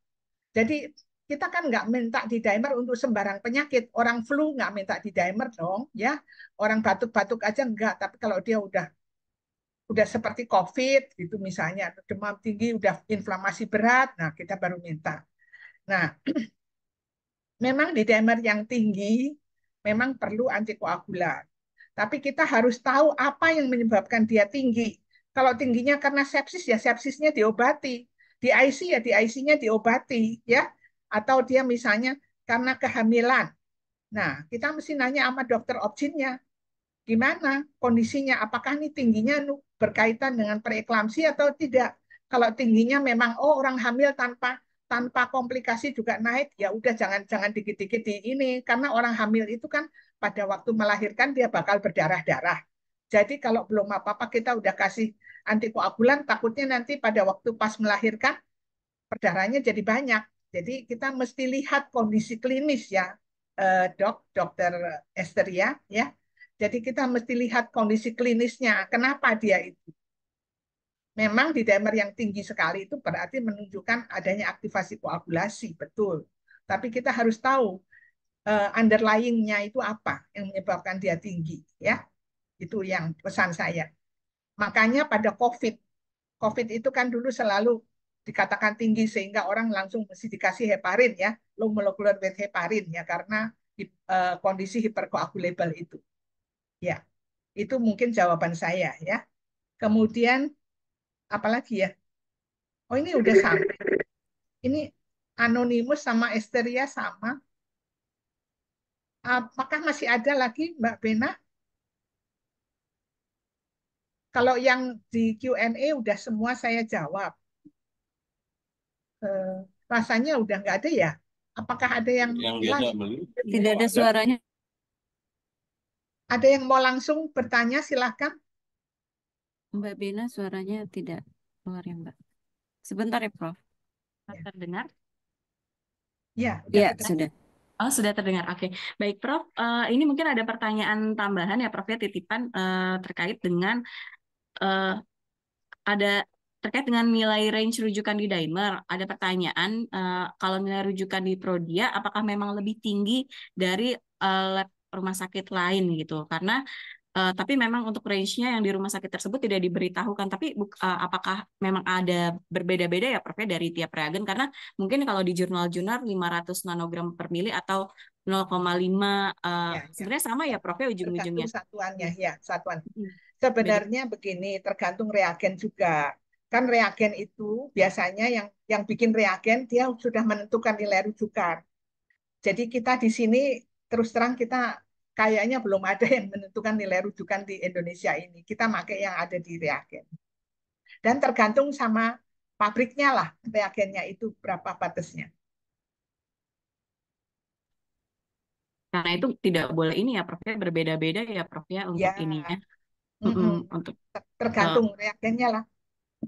S2: Jadi kita kan nggak minta di dimer untuk sembarang penyakit. Orang flu nggak minta di dimer dong, ya. Orang batuk-batuk aja nggak. Tapi kalau dia udah seperti COVID gitu misalnya, demam tinggi, udah inflamasi berat, nah kita baru minta. Nah, memang di dimer yang tinggi memang perlu antikoagulan. Tapi kita harus tahu apa yang menyebabkan dia tinggi. Kalau tingginya karena sepsis ya sepsisnya diobati. Di IC ya di IC-nya diobati ya. Atau dia misalnya karena kehamilan. Nah, kita mesti nanya sama dokter obstinnya, gimana kondisinya? Apakah ini tingginya berkaitan dengan preeklamsi atau tidak? Kalau tingginya memang oh orang hamil tanpa tanpa komplikasi juga naik, ya udah jangan jangan dikit-dikit di ini karena orang hamil itu kan pada waktu melahirkan dia bakal berdarah-darah. Jadi kalau belum apa-apa kita udah kasih antikoagulan, takutnya nanti pada waktu pas melahirkan perdarahannya jadi banyak. Jadi kita mesti lihat kondisi klinis ya, dokter Esther ya. Jadi kita mesti lihat kondisi klinisnya, kenapa dia itu. Memang di dimer yang tinggi sekali itu berarti menunjukkan adanya aktivasi koagulasi, betul. Tapi kita harus tahu underlying-nya itu apa yang menyebabkan dia tinggi, ya. Itu yang pesan saya. Makanya pada COVID, COVID itu kan dulu selalu dikatakan tinggi sehingga orang langsung mesti dikasih heparin ya, low molecular weight heparin ya karena kondisi hipercoagulable itu. Ya, itu mungkin jawaban saya ya. Kemudian apalagi ya? Oh ini udah sampai. Ini Anonymous sama Esteria sama. Apakah masih ada lagi Mbak Bena? Kalau yang di Q&A udah semua saya jawab. Eh, Rasanya udah nggak ada ya? Apakah ada yang
S4: biasa
S2: lagi?
S4: beli
S1: Tidak ada suaranya.
S2: Ada yang mau langsung bertanya silahkan.
S1: Mbak Bena suaranya tidak keluar ya Mbak. Sebentar ya Prof.
S2: Ya,
S1: Terdengar?
S2: ya udah
S1: Ya,
S2: ketemu.
S1: sudah. Oh, sudah terdengar. Oke. Baik, Prof. Ini mungkin ada pertanyaan tambahan ya, Prof, ya, titipan terkait dengan eh, ada terkait dengan nilai range rujukan di dimer. Ada pertanyaan, kalau nilai rujukan di Prodia, apakah memang lebih tinggi dari lab rumah sakit lain gitu? Karena tapi memang untuk range-nya yang di rumah sakit tersebut tidak diberitahukan. Tapi apakah memang ada berbeda-beda ya Prof ya dari tiap reagen? Karena mungkin kalau di jurnal-jurnal 500 nanogram per mili atau 0,5
S2: Ya, ya.
S1: sebenarnya sama ya Prof ya ujung-ujungnya.
S2: Tergantung satuannya ya, satuan.
S1: Hmm. Beda.
S2: Sebenarnya begini, tergantung reagen juga. Kan reagen itu biasanya yang bikin reagen dia sudah menentukan nilai rujukan. Jadi kita di sini terus terang kita kayaknya belum ada yang menentukan nilai rujukan di Indonesia ini. Kita pakai yang ada di reagen. Dan tergantung sama pabriknya lah reagennya itu berapa batasnya.
S1: Karena itu tidak boleh ini ya Prof ya berbeda-beda ya Prof ya untuk
S2: Ya,
S1: ininya.
S2: mm-mm.
S1: Untuk
S2: Tergantung reagennya lah.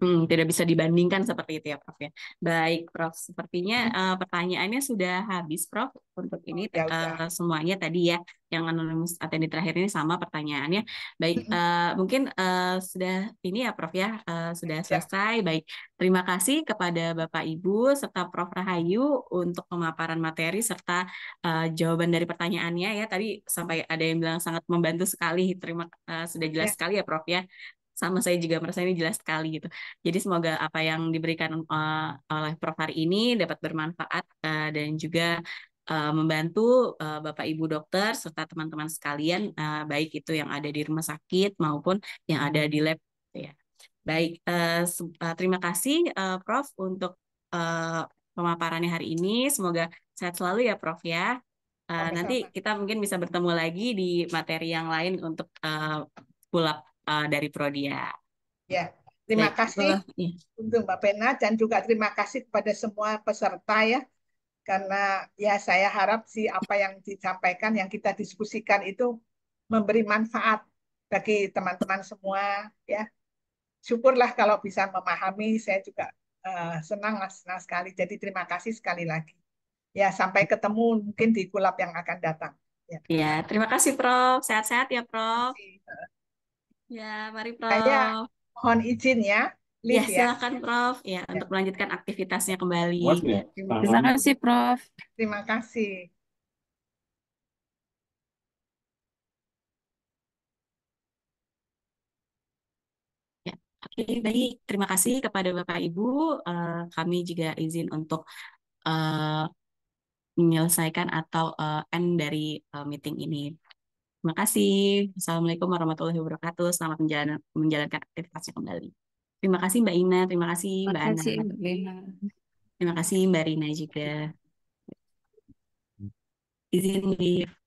S1: Tidak bisa dibandingkan seperti itu ya, Prof ya. Baik, Prof. Sepertinya pertanyaannya sudah habis, Prof. Untuk ini
S2: Oh ya udah.
S1: semuanya tadi ya, yang anonimus attendee terakhir ini sama pertanyaannya. Baik,
S2: Mm-mm.
S1: mungkin sudah ini ya, Prof ya, sudah
S2: Ya,
S1: selesai. Baik, terima kasih kepada Bapak Ibu serta Prof Rahayu untuk pemaparan materi serta jawaban dari pertanyaannya ya. Tadi sampai ada yang bilang sangat membantu sekali. Sudah jelas
S2: ya,
S1: sekali ya, Prof ya. Sama saya juga merasa ini jelas sekali gitu. Jadi semoga apa yang diberikan oleh Prof hari ini dapat bermanfaat dan juga membantu Bapak Ibu dokter serta teman-teman sekalian, baik itu yang ada di rumah sakit maupun yang ada di lab, gitu ya. Baik, terima kasih Prof untuk uh, pemaparannya hari ini. Semoga sehat selalu ya Prof ya. Nanti
S2: sama-sama.
S1: kita mungkin bisa bertemu lagi di materi yang lain untuk pull-up dari Prodia.
S2: Ya, terima
S1: Baik,
S2: kasih
S1: ya.
S2: untuk Mbak Pena dan juga terima kasih kepada semua peserta ya, karena ya saya harap sih apa yang disampaikan, yang kita diskusikan itu memberi manfaat bagi teman-teman semua ya. Syukurlah kalau bisa memahami, saya juga senang sekali. Jadi terima kasih sekali lagi. Ya, sampai ketemu mungkin di kulap yang akan datang. Ya,
S1: Ya, terima kasih Prof. Sehat-sehat ya
S2: terima
S1: Prof.
S2: kasih.
S1: Ya, mari
S2: Saya
S1: Prof.
S2: mohon izin ya,
S1: Ya,
S2: Liv ya.
S1: silakan Prof. Ya,
S2: Ya,
S1: untuk melanjutkan aktivitasnya kembali.
S4: Terima kasih, Prof.
S2: terima kasih.
S1: Ya, oke, baik. Terima kasih kepada Bapak Ibu. Kami juga izin untuk eh, menyelesaikan atau end dari meeting ini. Terima kasih. Assalamualaikum warahmatullahi wabarakatuh. Selamat menjalankan aktivitasnya kembali. Terima kasih Mbak Ina, terima kasih
S4: Terima
S1: Mbak Ana,
S4: kasih, Mbak Lena.
S1: terima kasih Mbak Rina juga. Izin, Liv.